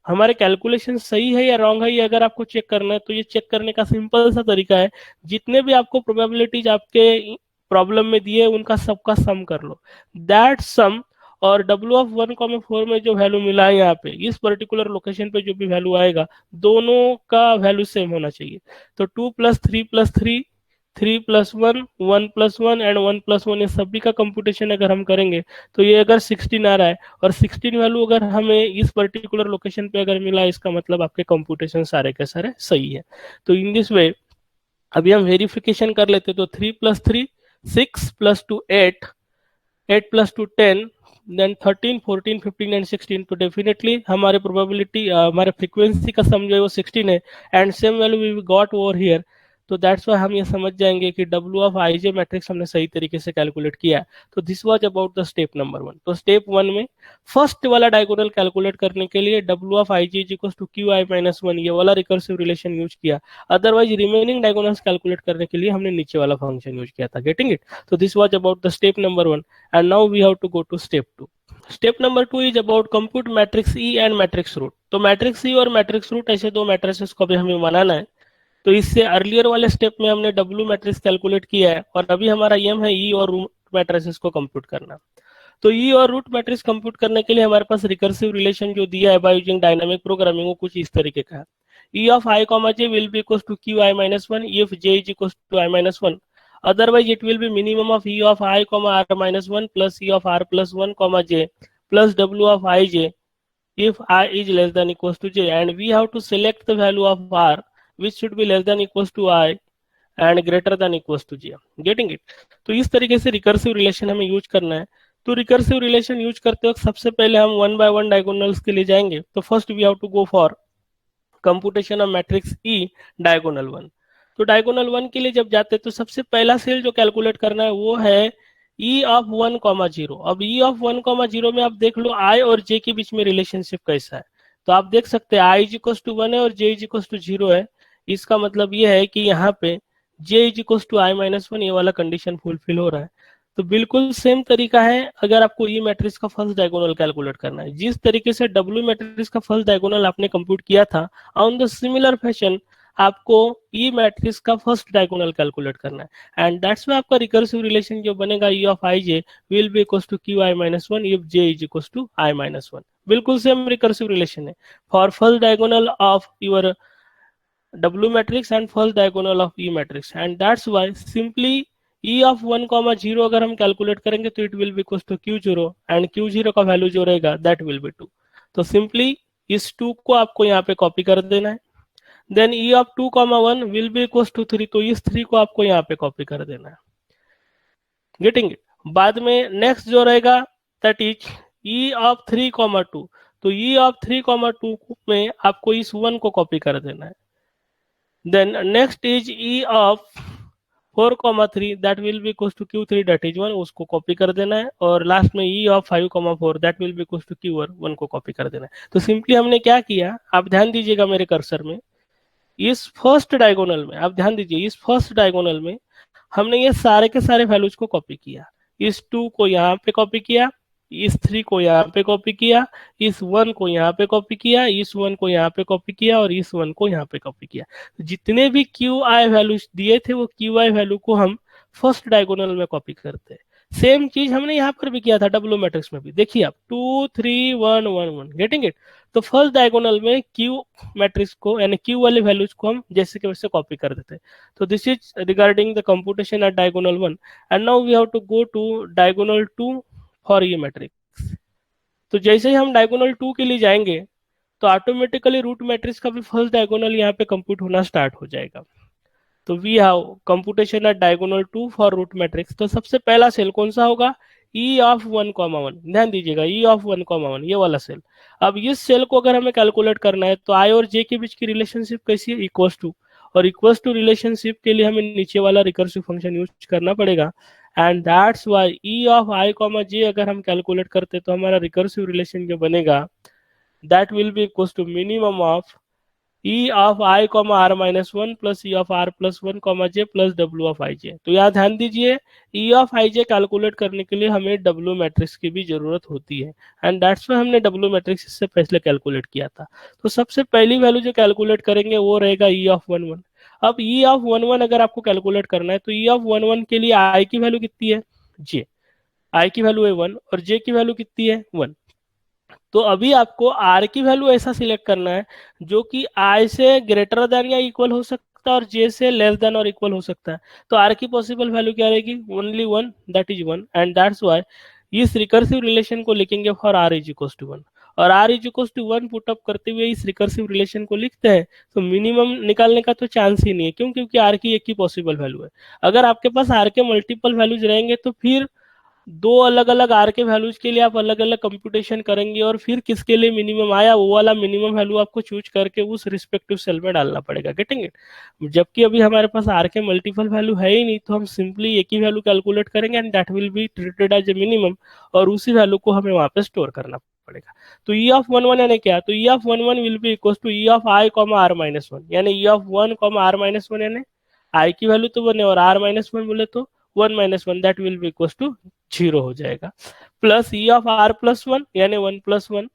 हमारे कैलकुलेशन सही है या रॉन्ग है, ये अगर आपको चेक करना है तो ये चेक करने का सिंपल सा तरीका है, जितने भी आपको प्रोबेबिलिटीज आपके प्रॉब्लम में दिए उनका सबका सम कर लो. दैट सम और w ऑफ 1,4 में जो वैल्यू मिला है यहाँ पे इस पर्टिकुलर लोकेशन पे जो भी वैल्यू आएगा दोनों का वैल्यू सेम होना चाहिए. तो 2 plus 3 plus 3, 3 plus 1, 1 plus 1 and 1 plus 1, ये सभी का कंप्यूटेशन अगर हम करेंगे तो ये अगर 16 आ रहा है और 16 वैल्यू अगर हमें इस पर्टिकुलर लोकेशन पे अगर मिला है, इसका मतलब आपके कंप्यूटेशन सारे के सारे सही है. तो इन दिस वे अभी हम वेरिफिकेशन कर लेते. तो 3 plus 3 6 plus 2 8, 8 plus 2 10, then 13 14 15 and 16. तो डेफिनेटली हमारे प्रोबेबिलिटी हमारे फ्रीक्वेंसी का सम जो है वो 16 है and same value we got over here. तो दैट्स वाई हम ये समझ जाएंगे कि W of I J matrix हमने सही तरीके से कैलकुलेट किया. तो this was about the step number 1. तो स्टेप 1 में फर्स्ट वाला डायगोनल कैलकुलेट करने के लिए W of I J is equal to Q I minus 1 ये वाला रिकर्सिव रिलेशन यूज किया. अदरवाइज रिमेनिंग डायगोनल्स कैलकुलेट करने के लिए हमने नीचे वाला फंक्शन यूज किया था. Getting it? तो this was about the step number 1 and now we have to go to step 2. Step number 2 is about compute matrix E and matrix root. तो मैट्रिक्स ई और मैट्रिक्स रूट ऐसे दो matrices को भी हमें बनाना है. तो इससे अर्लियर वाले स्टेप में हमने W मैट्रिक्स कैलकुलेट किया है और अभी हमारा एम है ई और रूट मैट्रिसेस को कंप्यूट करना. तो ई और रूट मैट्रिक्स कंप्यूट करने के लिए हमारे पास रिकर्सिव रिलेशन जो दिया है बाय यूजिंग डायनामिक प्रोग्रामिंग वो कुछ इस तरीके का है. E of I comma J will be equal to Q I minus 1 if J is equal to I minus 1. Otherwise it will be minimum of E of I comma R minus 1 plus E of R plus 1 comma J plus W of I J if I is less than equals to j, and we have to select the value of r which should be less than equals to I and greater than equals to j. Getting it? तो इस तरीके से recursive relation हमें use करना है. तो recursive relation use करते वक्त सबसे पहले हम 1 by 1 डायगोनल्स के लिए जाएंगे. तो first we have to go for computation of matrix E diagonal 1. तो डायगोनल 1 के लिए जब जाते हैं तो सबसे पहला सेल जो कैलकुलेट करना है वो है ई ऑफ 1,0. अब ई ऑफ 1,0 में आप देख लो आई और जे के बीच में रिलेशनशिप कैसा है. तो आप देख सकते हैं आई इज इक्वल टू 1 है और जे इज इक्वल टू 0 है. इसका मतलब ये है कि यहाँ पे J is equal to I minus 1 ये वाला कंडीशन फुलफिल हो रहा है. तो बिल्कुल सेम तरीका है अगर आपको ई मैट्रिक्स का फर्स्ट डायगोनल कैलकुलेट करना है. जिस तरीके से डब्ल्यू मैट्रिक्स का फर्स्ट डायगोनल आपने कंप्यूट किया था ऑन द सिमिलर फैशन आपको ई मैट्रिक्स का फर्स्ट डायगोनल कैलकुलेट करना है. एंड दैट्स व्हाई आपका रिकर्सिव रिलेशन जो बनेगा E of I J will be equal to Q I minus 1 if J is equal to I minus 1. बिल्कुल same recursive relation है for first diagonal of your W matrix and first diagonal of E matrix, and that's why simply E of 1,0 अगर हम calculate करेंगे तो it will be equal to Q0 and Q0 का value जो रहेगा that will B 2. तो simply इस 2 को आपको यहाँ पे कॉपी कर देना है. Then E of 2,1 will be equal to 3. तो इस 3 को आपको यहाँ पे कॉपी कर देना है. Getting it? बाद में नेक्स्ट जो रहेगा दैट इज E of 3,2. तो E of 3,2 में आपको इस 1 को कॉपी कर देना है. Then next is E of 4,3 that will be equals to Q3 that is 1 उसको कॉपी कर देना है. और लास्ट में E of 5,4 that will be equals to Q1 को कॉपी कर देना है. तो सिंपली हमने क्या किया आप ध्यान दीजिएगा मेरे कर्सर में. इस फर्स्ट डायगोनल में आप ध्यान दीजिए, इस फर्स्ट डायगोनल में हमने ये सारे के सारे वैल्यूज को कॉपी किया. इस 2 को यहाँ पे कॉपी किया, इस 3 को यहाँ पे कॉपी किया, इस 1 को यहाँ पे कॉपी किया, इस 1 को यहाँ पे कॉपी किया और इस 1 को यहाँ पे कॉपी किया. जितने भी क्यू आई वैल्यूज दिए थे वो क्यू आई वैल्यू को हम फर्स्ट डायगोनल में कॉपी करते हैं. सेम चीज हमने यहाँ पर भी किया था डब्ल्यू मैट्रिक्स में भी, देखिए आप 2 3 1 1 1, गेटिंग इट। तो फर्स्ट डायगोनल में क्यू मैट्रिक्स को यानी क्यू वाली वैल्यूज को हम जैसे के वैसे कॉपी कर देते हैं। तो this is regarding the computation at diagonal 1 and now we have to go to diagonal 2 for ये मैट्रिक्स। तो जैसे ही हम डायगोनल 2 के लिए जाएंगे तो ऑटोमेटिकली रूट मैट्रिक्स का भी फर्स्ट डायगोनल यहाँ पे कंप्यूट होना स्टार्ट हो जाएगा। तो we have computation at diagonal 2 for root matrix. तो सबसे पहला सेल कौन सा होगा, ई ऑफ 1,1, ध्यान दीजिएगा ई ऑफ 1,1 ये वाला सेल। अब इस सेल को अगर हमें कैलकुलेट करना है तो आई और जे के बीच की रिलेशनशिप कैसी है, इक्वल्स टू, और इक्वल्स टू रिलेशनशिप के लिए हमें नीचे वाला रिकर्सिव फंक्शन यूज करना पड़ेगा। And that's why E of I comma J अगर हम कैलकुलेट करते तो हमारा रिकर्सिव रिलेशन जो बनेगा that will be equals to minimum of E of I comma R minus one plus E of R plus one comma J plus W of I J. तो यहाँ ध्यान दीजिए ई ऑफ आई जे कैलकुलेट करने के लिए हमें W matrix की भी जरूरत होती है एंड दैट्स वाई हमने डब्ल्यू मैट्रिक्स इससे पहले कैलकुलेट किया था। तो सबसे पहली वैल्यू जो कैलकुलेट करेंगे वो रहेगा ई ऑफ 1,1। अब ई ऑफ 1,1 अगर आपको कैलकुलेट करना है तो ई ऑफ 1,1 के लिए आई की वैल्यू कितनी है, जे, आई की वैल्यू है 1 और जे की वैल्यू कितनी है 1। तो अभी आपको आर की वैल्यू ऐसा सिलेक्ट करना है जो कि आई से ग्रेटर देन या इक्वल हो सकता है और जे से लेस देन और इक्वल हो सकता है। तो आर की पॉसिबल वैल्यू क्या रहेगी, only one, that is one, and that's why इस रिकर्सिव रिलेशन को लिखेंगे for R is equal to one. और R is equal to one put up करते हुए इस रिकर्सिव रिलेशन को लिखते हैं तो मिनिमम निकालने का तो चांस ही नहीं है, क्यों, क्योंकि आर की एक ही पॉसिबल वैल्यू है। अगर आपके पास आर के मल्टीपल वैल्यूज रहेंगे तो फिर दो अलग अलग आर के वैल्यूज के लिए आप अलग अलग कंप्यूटेशन करेंगे और फिर किसके लिए मिनिमम आया वो वाला मिनिमम वैल्यू आपको चूज करके उस रिस्पेक्टिव सेल में डालना पड़ेगा, गेटिंग इट। जबकि अभी हमारे पास आर के मल्टीपल वैल्यू है ही नहीं तो हम सिंपली एक ही वैल्यू कैलकुलेट करेंगे and that will be treated as a minimum और उसी वैल्यू को हमें वहां पे स्टोर करना पड़ेगा। तो ई ऑफ 1,1 यानी क्या, तो E of 1,1 will be equal to E of I comma R minus one, यानी E of 1 comma R minus one, यानी आई की वैल्यू तो 1 है और आर माइनस वन बोले तो 1 minus one, that will be equal to 0 हो जाएगा। Plus E of R plus one यानी 1 plus one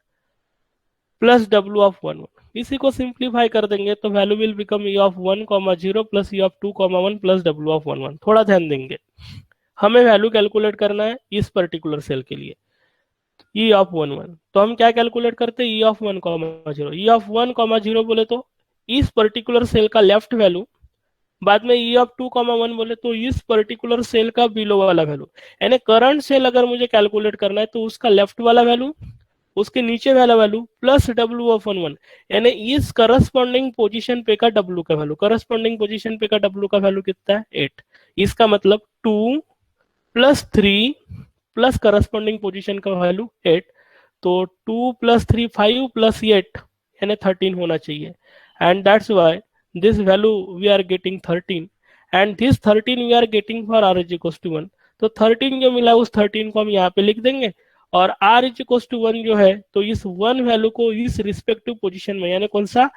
plus W of 1,1। इसी को सिंप्लीफाई कर देंगे तो value will become E of 1 comma 0 plus E of 2 comma 1 plus W of 1,1। थोड़ा ध्यान देंगे, हमें वैल्यू कैलकुलेट करना है इस पर्टिकुलर सेल के लिए ई ऑफ 1,1। तो हम क्या कैलकुलेट करते हैं, E of 1 comma 0, E of 1 comma 0 बोले तो इस पर्टिकुलर सेल का लेफ्ट वैल्यू, बाद में ई ऑफ 2,1 बोले तो इस पर्टिकुलर सेल का बिलो वाला वैल्यू, यानी करंट सेल अगर मुझे कैलकुलेट करना है तो उसका लेफ्ट वाला वैल्यू, उसके नीचे वाला वैल्यू प्लस डब्ल्यू ऑफ 1,1, यानी इस करस्पॉन्डिंग पोजीशन पे का डब्ल्यू का वैल्यू, करस्पॉन्डिंग पोजीशन पे का डब्ल्यू का वैल्यू कितना है 8। इसका मतलब 2 प्लस 3 प्लस करस्पॉन्डिंग पोजीशन का वैल्यू 8। तो 2 प्लस 3 5 प्लस 8 यानी 13 होना चाहिए and that's Y this value we are getting 13 and this 13 we are getting for r is equals to 1। तो 13 जो मिला उस 13 को हम यहाँ पे लिख देंगे और r is equals to 1 जो है तो इस 1 वैल्यू को इस रिस्पेक्टिव पोजीशन में यानी कौन सा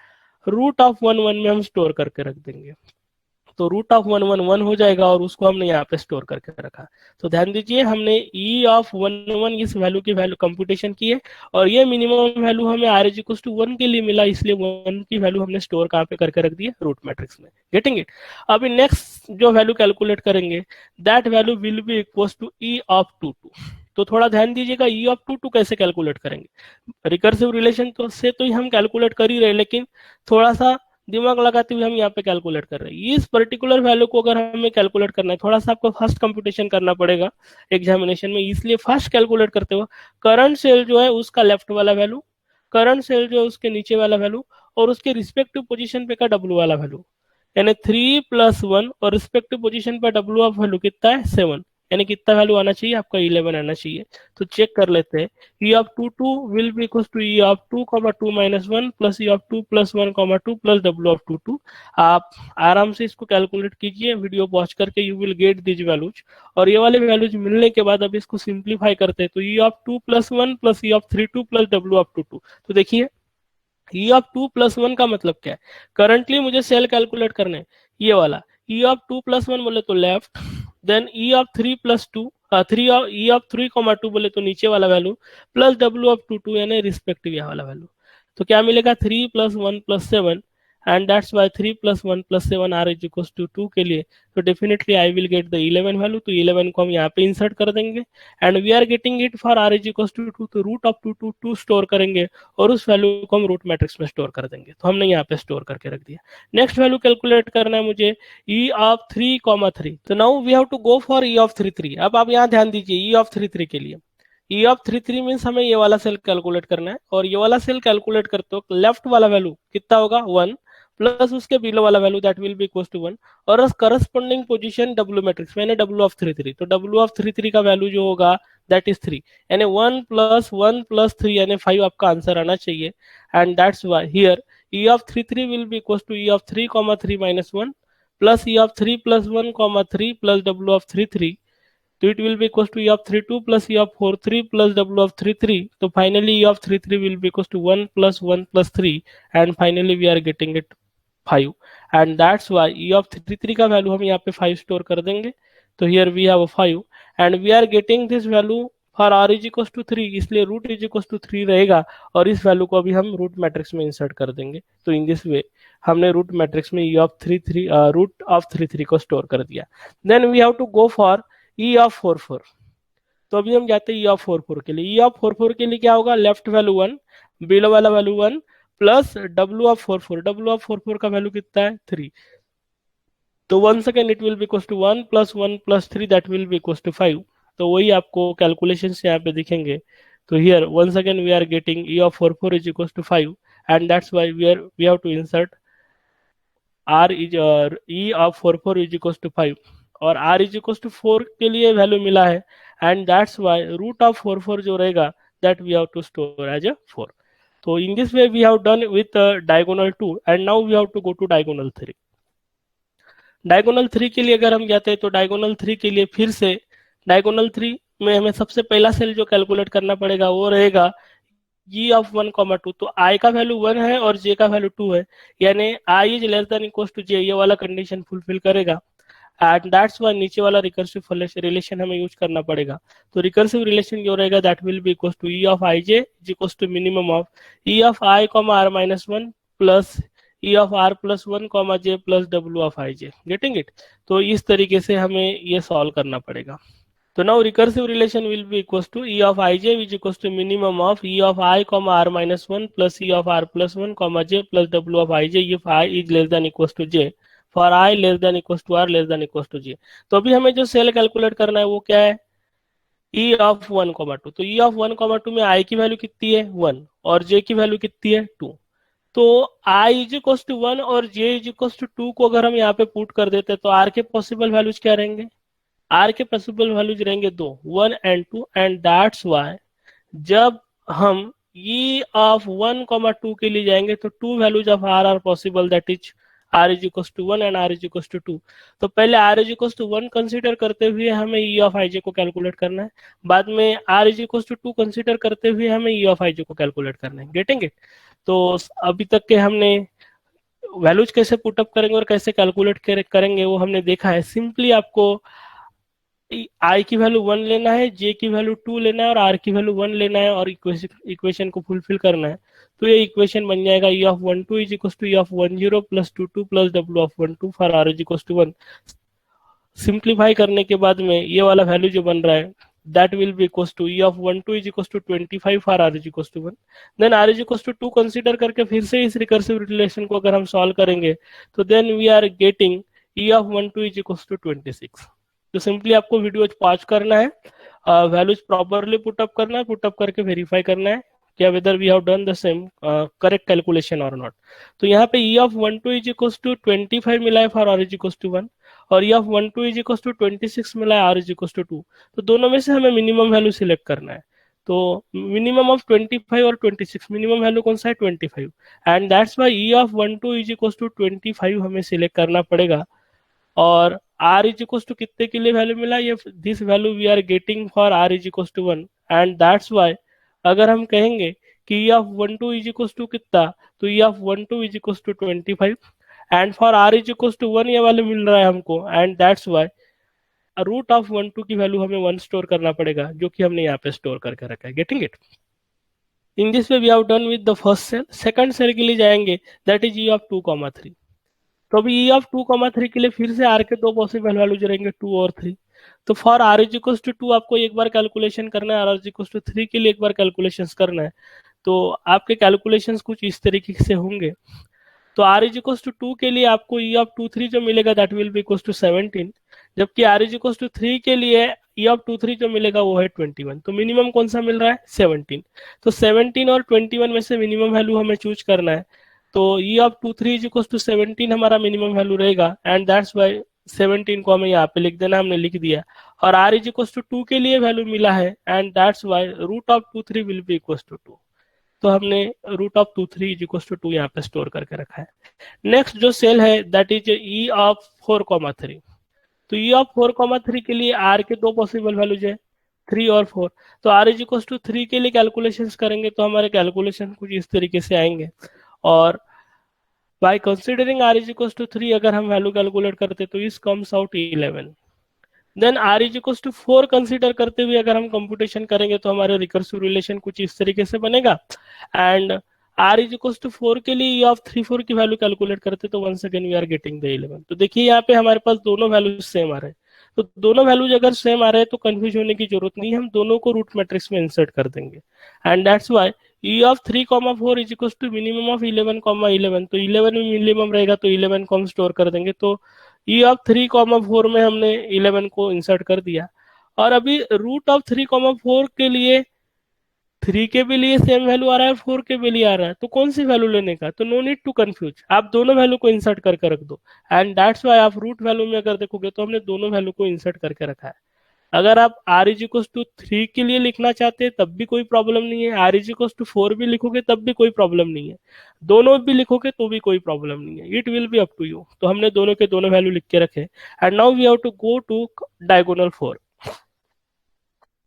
रूट ऑफ 1,1 में हम स्टोर करके रख देंगे। तो रूट ऑफ 1,1 हो जाएगा और उसको हमने यहाँ पे स्टोर करके रखा। तो ध्यान दीजिए हमने ई ऑफ 1,1 इस वैल्यू की वैल्यू कंप्यूटेशन की है और ये मिनिमम वैल्यू हमें आर इज इक्वल टू 1 के लिए मिला, इसलिए 1 की वैल्यू हमने स्टोर कहाँ पे करके रख दी है, रूट मैट्रिक्स में, गेटिंग इट। अभी नेक्स्ट जो वैल्यू कैलकुलेट करेंगे that value will be equal to E of 2,2। तो थोड़ा ध्यान दीजिएगा ई ऑफ 2,2 कैसे कैलकुलेट करेंगे, रिकर्सिव रिलेशन तो से तो हम कैलकुलेट कर ही रहे लेकिन थोड़ा सा दिमाग लगाते हुए हम यहाँ पे कैलकुलेट कर रहे हैं। इस पर्टिकुलर वैल्यू को अगर हमें कैलकुलेट करना है थोड़ा सा आपको फर्स्ट कंप्यूटेशन करना पड़ेगा एग्जामिनेशन में, इसलिए फर्स्ट कैलकुलेट करते हुए करंट सेल जो है उसका लेफ्ट वाला वैल्यू, करंट सेल जो है उसके नीचे वाला वैल्यू और उसके रिस्पेक्टिव पोजीशन पे का डब्ल्यू वाला वैल्यू, यानी 3 प्लस 1 और रिस्पेक्टिव पोजीशन पे डब्ल्यू ऑफ वैल्यू कितना है 7, यानी कितना वैल्यू आना चाहिए आपका 11 आना चाहिए। तो चेक कर लेते हैं E of 2,2 will be equal to E of 2,2 minus 1 plus E of 2 plus 1,2 plus W of 2,2। आप आराम से इसको कैलकुलेट कीजिए वीडियो पॉज करके, you will get this values. और ये वाले वैल्यूज मिलने के बाद अब इसको सिंप्लीफाई करते हैं तो E of 2 plus 1 plus E of 3,2 plus W of 2,2। तो देखिए ई ऑफ 2 प्लस 1 का मतलब क्या है, करंटली मुझे सेल कैलकुलेट करने ये वाला ई ऑफ 2 प्लस 1 बोले तो left, then E of 3 plus 2 three E of 3,2 बोले तो नीचे वाला वैल्यू प्लस डब्ल्यू ऑफ 2,2 यानी रिस्पेक्टिव यह वाला वैल्यू। तो क्या मिलेगा 3 plus 1 plus 7 and that's why 3 + 1 + 7 r is equal to 2 के लिए तो definitely I will get the 11 value, तो 11 को हम यहाँ पे इंसर्ट कर देंगे and we are getting it for r is equal to 2, तो रूट ऑफ 2 टू 2 स्टोर करेंगे और उस वैल्यू को हम रूट मैट्रिक्स में स्टोर कर देंगे, तो हमने यहाँ पे स्टोर करके रख दिया। नेक्स्ट वैल्यू कैलकुलेट करना है मुझे e ऑफ 3,3, तो now we have to go for e of 3,3। अब आप यहाँ ध्यान दीजिए e ऑफ 3,3 के लिए ई ऑफ 3,3 मीन्स हमें ये वाला सेल कैलकुलेट करना है और ये वाला सेल कैलकुलेट करते हो लेफ्ट वाला वैल्यू कितना होगा 1 प्लस उसके बिलो वाला value that will be equal to 1 और करस्पॉन्डिंग पोजीशन डब्ल्यू मैट्रिक्स मैंने डब्ल्यू ऑफ 3,3, तो डब्ल्यू ऑफ 3,3 का वैल्यू जो होगा दैट इज 3, यानी 1 + 1 + 3 यानी 5 आपका आंसर आना चाहिए and that's why here E of 3,3 will be equal to E of 3,3 - 1 plus E of 3 + 1, 3 plus W of 3,3, तो it will be equals to e of 3,2 plus e of 4,3 plus w of 3,3, so finally e of 3,3 will be equals to 1 + 1 + 3 and finally we are getting it 5 and that's why e of 3,3 का value हम यहाँ पे 5 store कर देंगे, तो here we have a 5 and we are getting this value for r is equals to 3, इसलिए root is equal to 3 रहेगा और इस वैल्यू को अभी हम रूट मैट्रिक्स में इंसर्ट कर देंगे, तो इन दिस वे हमने रूट मैट्रिक्स में e of 3,3 रूट ऑफ 3,3 को स्टोर कर दिया। Then we have to go for E of 4,4, तो अभी हम जाते हैं ई ऑफ 4,4 के लिए। ई ऑफ 4,4 के लिए क्या होगा, लेफ्ट वैल्यू 1 बिलो वाला value 1 plus W of 4,4, W of 4,4 का वैल्यू कितना है 3, तो once again it will be equal to 1 + 1 + 3 that will be equal to 5, तो वही आपको कैलकुलेशन से यहाँ पे दिखेंगे, तो here once again we are getting E of 4,4 is equal to 5 and that's why we have to insert r is E of 4,4 is equal to 5 और r is equal to 4 के लिए वैल्यू मिला है and that's why root of 4,4 जो रहेगा that we have to store as a 4, तो in this way we have done with diagonal 2 and now we have to go to diagonal 3। Diagonal 3 के लिए अगर हम जाते हैं तो डायगोनल 3 के लिए फिर से डायगोनल 3 में हमें सबसे पहला सेल जो कैलकुलेट करना पड़ेगा वो रहेगा g ऑफ 1,2, तो i का वैल्यू 1 है और j का वैल्यू 2 है, यानी i is less than equal to j, ये वाला कंडीशन फुलफिल करेगा एंड दैट्स व्हाई नीचे वाला रिकर्सिव रिलेशन हमें यूज करना पड़ेगा, तो रिकर्सिव रिलेशन जो रहेगा that will be equal to e of ij is equal to minimum of e of i, r - 1 plus e of r + 1, j plus w of ij, getting it, तो इस तरीके से हमें ये सॉल्व करना पड़ेगा। तो now recursive relation will be equals to e of ij which equals to minimum of e of I, r - 1 plus e of r + 1, j plus w of ij if I is less than equals to j for I less than equals to r less than equals to j। तो अभी हमें जो cell calculate करना है वो क्या है e of 1,2, तो e of 1,2 में I की वैल्यू कितनी है 1 और j की वैल्यू कितनी है 2, तो I इज इक्वल टू 1 और j इज इक्वल टू 2 को अगर हम यहाँ पे पुट कर देते हैं तो r के पॉसिबल वैल्यूज क्या रहेंगे, आर के पॉसिबल वैल्यूज रहेंगे 2, 1 and 2 एंड दैट्स व्हाई जब हम ई ऑफ 1,2 के लिए जाएंगे तो 2 values of R are possible that is R is equal to 1 and R is equal to 2, तो पहले R is equal to 1 consider करते हुए हमें ई ऑफ आई जे को कैलकुलेट करना है, बाद में R is equal to 2 consider करते हुए हमें ई ऑफ आई जे को कैलकुलेट करना है, गेटिंग इट। तो अभी तक के हमने वैल्यूज कैसे पुटअप करेंगे और कैसे कैलकुलेट करेंगे वो हमने देखा है। सिंपली आपको आई की वैल्यू 1 लेना है, जे की वैल्यू 2 लेना है और आर की वैल्यू 1 लेना है और इक्वेशन को फुलफिल करना है, तो ये इक्वेशन बन जाएगा e of 1,2 is equal to e of 10 plus 22 plus w of 12 for r is equal to 1। Simplify करने के बाद में ये वाला वैल्यू जो बन रहा है that will be equal to e of 12 is equal to 25 for r is equal to 1, then r is equal to 2 consider करके फिर से इस रिकर्सिव रिलेशन को अगर हम सॉल्व करेंगे तो then we are getting e of 12 is equal to 26। तो सिंपली आपको वीडियो पॉज करना है, वैल्यूज प्रॉपरली पुटअप करना है, पुटअप करके वेरीफाई करना है क्या whether we have done the same correct calculation और नॉट। तो यहाँ पे e of 12 is equal to 25 मिला है for r is equal to 1 और e of 12 is equal to 26 मिला है r इज इक्वल टू 2, तो दोनों में से हमें मिनिमम वैल्यू सिलेक्ट करना है, तो मिनिमम ऑफ 25 और 26, मिनिमम वैल्यू कौन सा है 25 and that's why e of 12 is equal to 25 हमें सिलेक्ट करना पड़ेगा और r इज इक्वल टू कितने के लिए वैल्यू मिला, ये this value we are getting for r is equal to 1 and that's why अगर हम कहेंगे कि e of 12 is equal to कितना, तो e of 12 is equal to 25 and for r is equal to 1 ये वैल्यू मिल रहा है हमको and that's why root of 12 की वैल्यू हमें 1 स्टोर करना पड़ेगा जो कि हमने यहाँ पे स्टोर करके रखा है, getting it. In this way we have done with the first cell. Second cell के लिए जाएंगे, दैट इज ई ऑफ 2,3। तो अभी ई ऑफ 2,3 के लिए फिर से आर के दो पॉसिबल वैल्यूज रहेंगे, 2 और 3। तो for R is equal to 2 आपको एक बार कैलकुलेशन करना है, आर इज इक्वल टू 3 के लिए एक बार कैलकुलेशन करना है। तो आपके कैलकुलेशंस कुछ इस तरीके से होंगे। तो आर इज इक्वल टू 2 के लिए आपको ई ऑफ 2,3 जो मिलेगा that will be equal to 17, जबकि आर इज इक्वल टू 3 के लिए ई ऑफ 2,3 जो मिलेगा वो है 21। तो मिनिमम कौन सा मिल रहा है, 17। तो 17 और 21 में से मिनिमम वैल्यू हमें चूज करना है। तो E of 2,3 is equal to 17 हमारा मिनिमम वैल्यू रहेगा, एंड दैट्स वाई 17 को हमें यहाँ पे लिख देना, हमने लिख दिया। और आर इज इक्वल टू 2 के लिए वैल्यू मिला है, and that's why root of 2,3 will be equal to 2। तो हमने root of 2,3 is equal to 2 यहाँ पे स्टोर करके रखा है। नेक्स्ट जो सेल है दैट इज ई ऑफ 4,3। तो ई ऑफ 4,3 के लिए आर के दो पॉसिबल वैल्यूज है, 3 और 4। तो आर इज इक्वल टू 3 के लिए कैलकुलेशंस करेंगे तो हमारे कैलकुलेशन कुछ इस तरीके से आएंगे। और by considering R is equal to 3 अगर हम वैल्यू कैलकुलेट करते तो इस comes out 11। Then R is equal to 4 consider करते हुए अगर हम कंप्यूटेशन करेंगे तो हमारे रिकर्सिव रिलेशन कुछ इस तरीके से बनेगा। And R is equal to 4 के लिए ऑफ 3 4 की वैल्यू कैलकुलेट करते तो once again we are getting the 11। तो देखिए यहाँ पे हमारे पास दोनों वैल्यूज सेम आ रहे हैं। तो दोनों वैल्यूज अगर सेम आ रहे हैं तो कंफ्यूज होने की जरूरत नहीं, हम दोनों को रूट मैट्रिक्स में इंसर्ट कर देंगे। And that's why E of 3,4 is equal to minimum of 11,11। तो 11 में मिनिमम रहेगा तो 11 को हम स्टोर कर देंगे। तो ई ऑफ 3,4 में हमने 11 को इंसर्ट कर दिया। और अभी रूट ऑफ 3,4 के लिए 3 के भी लिए सेम वैल्यू आ रहा है, 4 के भी लिए आ रहा है, तो कौन सी वैल्यू लेने का। तो नो नीड टू कंफ्यूज, आप दोनों वैल्यू को इंसर्ट करके रख दो। एंड दैट्स वाई आप रूट वैल्यू में अगर देखोगे तो हमने दोनों वैल्यू को इंसर्ट करके रखा है। अगर आप आर इज इक्वल टू 3 के लिए लिखना चाहते हैं तब भी कोई प्रॉब्लम नहीं है, आर इज इक्वल टू 4 भी लिखोगे तब भी कोई प्रॉब्लम नहीं है, दोनों भी लिखोगे तो भी कोई प्रॉब्लम नहीं है, it will be up to you. तो हमने दोनों के दोनों वैल्यू लिख के रखे। And now we have to go to diagonal 4।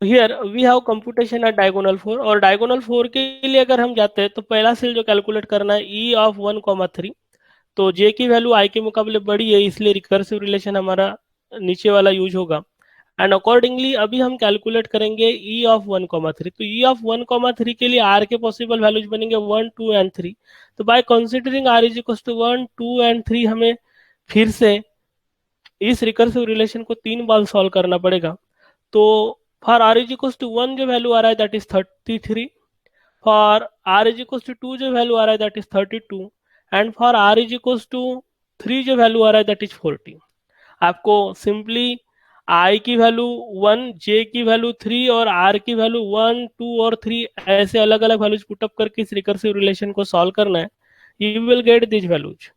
Here we have computation at diagonal 4। और डायगोनल 4 के लिए अगर हम जाते हैं तो पहला सेल जो कैलकुलेट करना है ई ऑफ 1,3। तो जे की वैल्यू आई के मुकाबले बड़ी है इसलिए रिकर्सिव रिलेशन हमारा नीचे वाला यूज होगा। एंड अकॉर्डिंगली अभी हम कैलकुलेट करेंगे ई ऑफ 1,3। तो ई ऑफ 1,3 के लिए आर के पॉसिबल वैल्यूज बनेंगे 1 2 एंड 3। तो by considering R is equal to 1 2 and 3 हमें फिर से इस रिकर्सिव रिलेशन को 3 बार सॉल्व करना पड़ेगा। तो for R is equal to 1 जो वैल्यू आ रहा है that is 33। For R is equal to 2 जो वैल्यू आ रहा है that is 32। And for R is equal to 3 जो वैल्यू आ रहा है दैट इज 40। आपको सिंपली आई की वैल्यू 1, जे की वैल्यू 3 और आर की वैल्यू 1 2 और 3 ऐसे अलग अलग वैल्यूज पुटअप करके इस रिकर्सिव रिलेशन को सॉल्व करना है। You will get this values.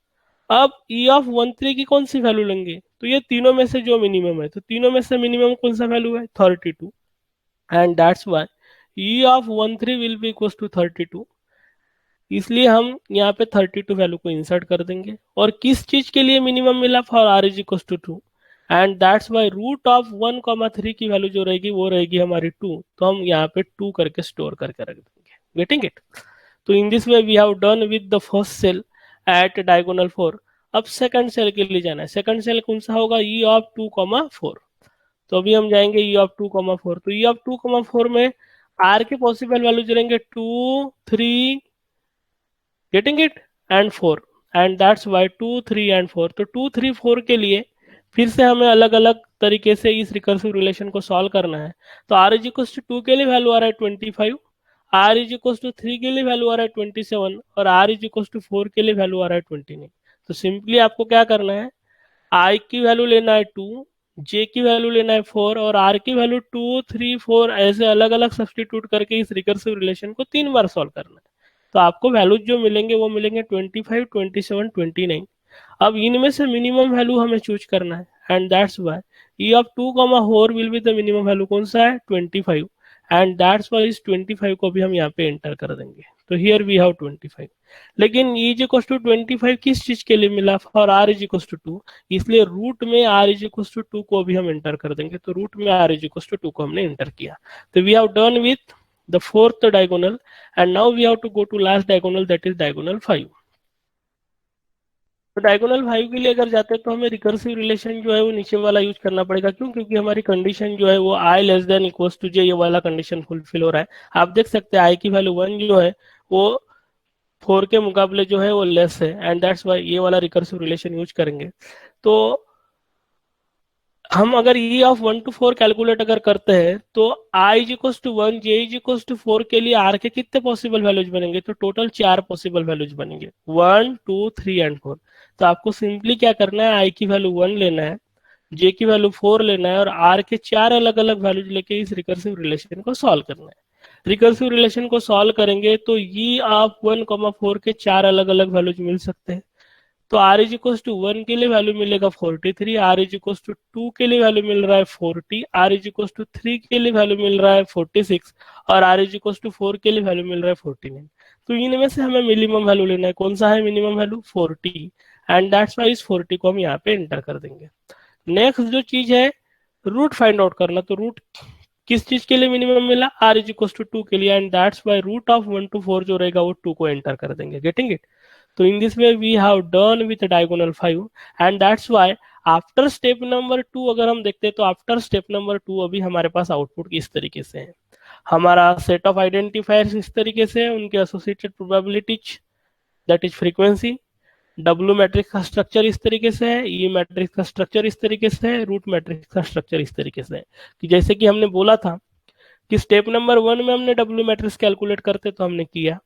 अब ई ऑफ 1,3 की कौन सी वैल्यू लेंगे, तो ये तीनों में से जो मिनिमम है, तो तीनों में से मिनिमम कौन सा वैल्यू है, 32। And that's why E of 1,3 will be equal to 32। इसलिए हम यहाँ पे 32 वैल्यू को इंसर्ट कर देंगे। और किस चीज के लिए मिनिमम मिला, for R is equal to 2। And that's why root of 1,3 की वैल्यू जो रहेगी वो रहेगी हमारी 2। तो हम यहाँ पे 2 करके स्टोर करके रख देंगे। Getting it. तो in this way we have done with the first cell at diagonal 4। अब सेकंड सेल के लिए जाना है। सेकंड सेल कौन सा होगा, ई ऑफ 2,4। तो अभी हम जाएंगे ई ऑफ 2,4। तो ई ऑफ 2,4 में आर के पॉसिबल वैल्यूज रहेंगे 2 3, getting it, and 4। And that's why 2 3 and 4। तो 2 3 4 के लिए फिर से हमें अलग अलग तरीके से इस रिकर्सिव रिलेशन को सॉल्व करना है। तो आर इज इक्वल टू 2 के लिए वैल्यू आ रहा है 25, आर इज इक्वल टू 3 के लिए वैल्यू आ रहा है 27 और आर इज इक्वल टू 4 के लिए वैल्यू आ रहा है 29। तो सिंपली आपको क्या करना है, आई की वैल्यू लेना है 2, जे की वैल्यू लेना है 4 और आर की वैल्यू 2 3 4 ऐसे अलग अलग सब्सटीट्यूट करके इस रिकर्सिव रिलेशन को 3 बार सॉल्व करना है। तो आपको वैल्यूज जो मिलेंगे वो मिलेंगे 25 27 29। अब इनमें से मिनिमम वैल्यू हमें चूज करना है। And that's why E of 2,4 will be the minimum value कौन सा है, 25। एंड दैट्स वाई इस 25 को भी हम यहाँ पे एंटर कर देंगे। तो हियर वी हैव 25। लेकिन ई इज इक्वल टू 25 किस चीज के लिए मिला, for R is equal to 2। इसलिए रूट में आर इज इक्वल टू 2 को भी हम एंटर कर देंगे। तो रूट में आर इज इक्वल टू 2 को हमने एंटर किया। तो we have done with the fourth diagonal, and now we have to go to last diagonal, that is diagonal 5. तो डायगोनल 5 के लिए अगर जाते हैं तो हमें रिकर्सिव रिलेशन जो है वो नीचे वाला यूज करना पड़ेगा। क्यों? क्योंकि हमारी कंडीशन जो है वो i less than equals to J, ये वाला कंडीशन फुलफिल हो रहा है। आप देख सकते हैं i की वैल्यू 1 जो है वो 4 के मुकाबले जो है वो लेस है, एंड दैट्स वाई ये वाला रिकर्सिव रिलेशन यूज करेंगे। तो हम अगर ई ऑफ 1 to 4 कैलकुलेट अगर करते हैं तो i is equal to 1, j is equal to 4 के लिए r के कितने पॉसिबल वैल्यूज बनेंगे? तो टोटल 4 पॉसिबल वैल्यूज बनेंगे, 1 2 3 एंड 4। तो आपको सिंपली क्या करना है, i की वैल्यू 1 लेना है, j की वैल्यू 4 लेना है, और r के 4 अलग अलग वैल्यूज लेके इस रिकर्सिव रिलेशन को सॉल्व करना है। रिकर्सिव रिलेशन को सॉल्व करेंगे तो ई ऑफ 1, 4 के 4 अलग अलग वैल्यूज मिल सकते हैं। तो r इज इक्वल टू 1 के लिए वैल्यू मिलेगा 43, r इज इक्वल टू 2 के लिए वैल्यू मिल रहा है 40, r इज इक्वल टू 3 के लिए वैल्यू मिल रहा है 46, और r इज इक्वल टू 4 के लिए वैल्यू मिल रहा है 49। तो इनमें से हमें मिनिमम वैल्यू लेना है। कौन सा है minimum value? 40, and that's why इस 40 को हम यहाँ पे एंटर कर देंगे। नेक्स्ट जो चीज है, रूट फाइंड आउट करना। तो रूट किस चीज के लिए मिनिमम मिला? r इज इक्वल टू 2 के लिए, and that's why root of 1 to 4 जो रहेगा वो 2 को एंटर कर देंगे। Getting it? So in this way we have done with diagonal 5, and that's why after step number 2 अगर हम देखते हैं तो after step number 2 अभी हमारे पास आउटपुट इस तरीके से है। हमारा सेट ऑफ आइडेंटिफायर्स इस तरीके से है, उनके associated probabilities that is frequency, W matrix का स्ट्रक्चर इस तरीके से है, ई मैट्रिक्स का स्ट्रक्चर इस तरीके से है, रूट मैट्रिक्स का स्ट्रक्चर इस तरीके से है। कि जैसे कि हमने बोला था कि स्टेप नंबर 1 में हमने डब्ल्यू मैट्रिक्स कैलकुलेट करते तो हमने किया,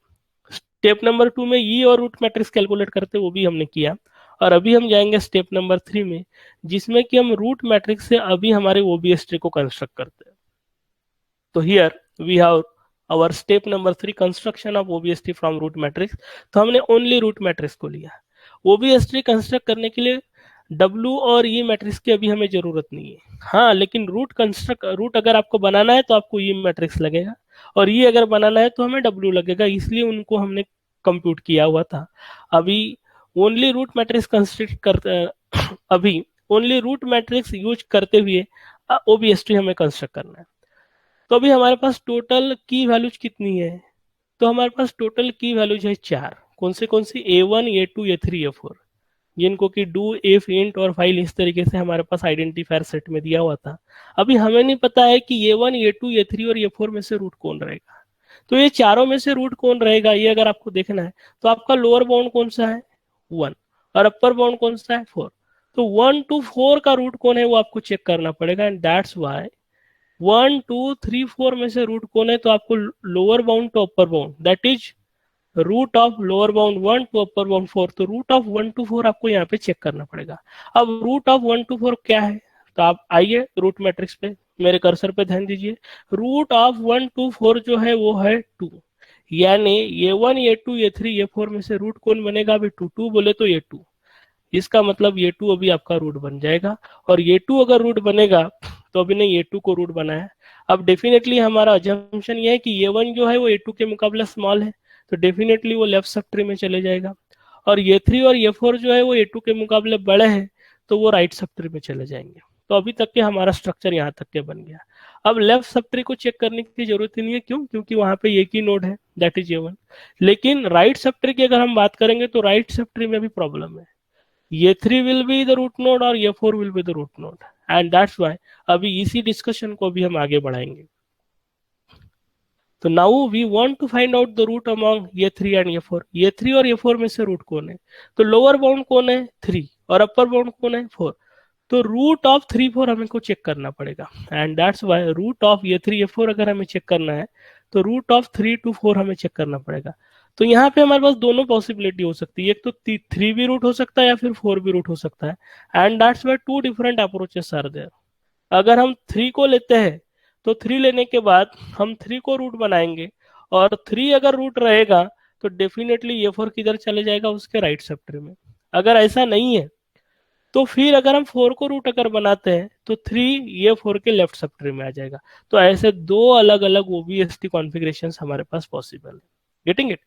स्टेप नंबर 2 में ई और रूट मैट्रिक्स कैलकुलेट करते वो भी हमने किया, और अभी हम जाएंगे स्टेप नंबर 3 में जिसमें कि हम रूट मैट्रिक्स से अभी हमारे ओबीएस ट्री को कंस्ट्रक्ट करते हैं। तो here we have our step number 3, construction of OBS tree from root matrix. तो हमने ओनली रूट मैट्रिक्स को लिया। ओबीएस ट्री कंस्ट्रक्ट करने के लिए डब्ल्यू और ई मैट्रिक्स की अभी हमें जरूरत नहीं है। हाँ, लेकिन रूट अगर आपको बनाना है तो आपको ई मैट्रिक्स लगेगा, और ये अगर बनाना है तो हमें डब्ल्यू लगेगा, इसलिए उनको हमने कंप्यूट किया हुआ था। अभी ओनली रूट मैट्रिक्स कंस्ट्रक्ट करते अभी ओनली रूट मैट्रिक्स यूज करते हुए ओबीएस ट्री हमें कंस्ट्रक्ट करना है। तो अभी हमारे पास टोटल की वैल्यूज कितनी है? तो हमारे पास टोटल की वैल्यूज है 4। कौन सी? A1 A2 A3 A4, जिनको कि डू, इफ, इंट और फाइल इस तरीके से हमारे पास आइडेंटिफायर सेट में दिया हुआ था। अभी हमें नहीं पता है कि A1 A2 A3 और A4 में से रूट कौन रहेगा। तो ये चारों में से रूट कौन रहेगा ये अगर आपको देखना है तो आपका लोअर बाउंड कौन सा है? 1, और अपर बाउंड कौन सा है? 4। तो 1 to 4 का रूट कौन है वो आपको चेक करना पड़ेगा, एंड दैट्स वाई 1 2 3 4 में से रूट कौन है, तो आपको lower bound to upper bound that is root of lower bound 1 to upper bound 4, तो रूट ऑफ 1 to 4 आपको यहाँ पे चेक करना पड़ेगा। अब रूट ऑफ 1 to 4 क्या है? तो आप आइए रूट मैट्रिक्स पे, मेरे कर्सर पे ध्यान दीजिए। रूट ऑफ 1 to 4 जो है वो है 2, यानी A1 A2 A3 A4 में से रूट कौन बनेगा? अभी 2 बोले तो A2, इसका मतलब A2 अभी आपका रूट बन जाएगा। और A2 अगर रूट बनेगा तो अभी नहीं A2 को रूट बना है। अब डेफिनेटली हमारा अजम्पशन ये है कि A1 जो है वो A2 के मुकाबले स्मॉल है, तो डेफिनेटली वो लेफ्ट सब ट्री में चले जाएगा, और A3 और A4 जो है वो A2 के मुकाबले बड़े हैं, तो वो राइट सब ट्री में चले जाएंगे। तो अभी तक के हमारा स्ट्रक्चर यहाँ तक के बन गया। अब लेफ्ट सब ट्री को चेक करने की जरूरत ही नहीं है। क्यों? क्योंकि वहां पे एक ही नोड है दैट इज A1। लेकिन राइट सब ट्री की अगर हम बात करेंगे तो राइट सब ट्री में भी प्रॉब्लम है। A3 will be the root node और A4 will be the root node, and that's why अभी इसी डिस्कशन को भी हम आगे बढ़ाएंगे। तो now we want to find out the root among A3 and A4। A3 और A4 में से रूट कौन है? तो लोअर बाउंड कौन है? 3, और अपर बाउंड कौन है? 4। तो रूट ऑफ 3 4 हमें को चेक करना पड़ेगा, and that's why root of A3 A4 अगर हमें चेक करना है तो रूट ऑफ 3 to 4 हमें चेक करना पड़ेगा। तो यहाँ पे हमारे पास दोनों पॉसिबिलिटी हो सकती है, एक तो 3 भी रूट हो सकता है या फिर 4 भी रूट हो सकता है, and that's why 2 different approaches are there. अगर हम 3 को लेते हैं तो 3 लेने के बाद हम 3 को रूट बनाएंगे, और 3 अगर रूट रहेगा तो डेफिनेटली A4 किधर चले जाएगा? उसके राइट सब ट्री में। अगर ऐसा नहीं है तो फिर अगर हम 4 को रूट अगर बनाते हैं तो 3 A4 के लेफ्ट सब ट्री में आ जाएगा। तो ऐसे दो अलग अलग ओबीएसटी कॉन्फ़िगरेशन हमारे पास पॉसिबल है। Getting it?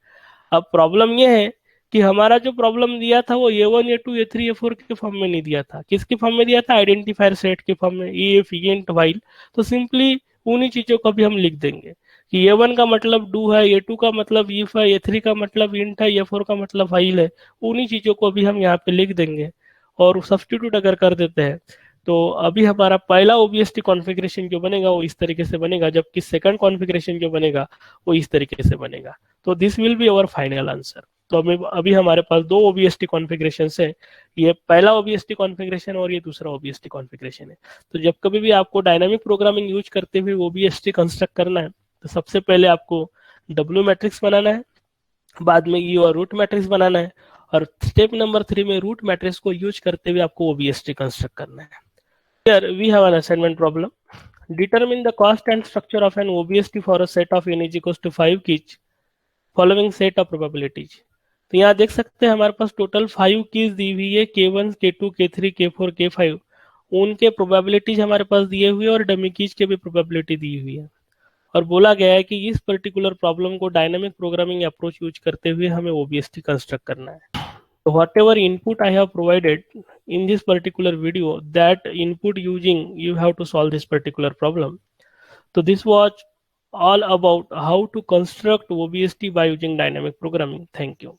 अब प्रॉब्लम यह है कि हमारा जो प्रॉब्लम दिया था वो A1 A2 A3 A4 के फॉर्म में नहीं दिया था। किसके फॉर्म में दिया था? आइडेंटिफायर सेट के फॉर्म में, if, int, while। तो सिंपली उन्हीं चीजों को भी हम लिख देंगे कि A1 का मतलब डू है, A2 का मतलब if है, A3 का मतलब int है, A4 का मतलब फाइल है। उन्हीं चीजों को अभी हम यहाँ पे लिख देंगे और सब्स्टिट्यूट अगर कर देते हैं तो अभी हमारा पहला ओबीएसटी कॉन्फ़िगरेशन जो बनेगा वो इस तरीके से बनेगा, जबकि सेकंड कॉन्फ़िगरेशन जो बनेगा वो इस तरीके से बनेगा। तो this will be our final answer. तो अभी हमारे पास दो ओबीएसटी कॉन्फ़िगरेशन है, ये पहला ओबीएसटी कॉन्फ़िगरेशन और ये दूसरा ओबीएसटी कॉन्फ़िगरेशन है। तो जब कभी भी आपको डायनामिक प्रोग्रामिंग यूज करते हुए ओबीएसटी कंस्ट्रक्ट करना है तो सबसे पहले आपको डब्ल्यू मैट्रिक्स बनाना है, बाद में ई और रूट मैट्रिक्स बनाना है, और स्टेप नंबर 3 में रूट मैट्रिक्स को यूज करते हुए आपको ओबीएसटी कंस्ट्रक्ट करना है। Here we have an assignment problem. Determine the cost and structure of an OBST for a set of n is equals to 5 keys following set of probabilities. तो यहाँ देख सकते हैं हमारे पास टोटल 5 कीज दी हुई है, K1, K2, K3, K4, K5। उनके probabilities हमारे पास दिए हुए हैं और डमी कीज के भी प्रोबेबिलिटी दी हुई है, और बोला गया है कि इस पर्टिकुलर प्रॉब्लम को डायनामिक प्रोग्रामिंग अप्रोच यूज करते हुए हमें ओबीएसटी कंस्ट्रक्ट करना है। So whatever input I have provided in this particular video, that input using you have to solve this particular problem. So this was all about how to construct OBST by using dynamic programming. Thank you.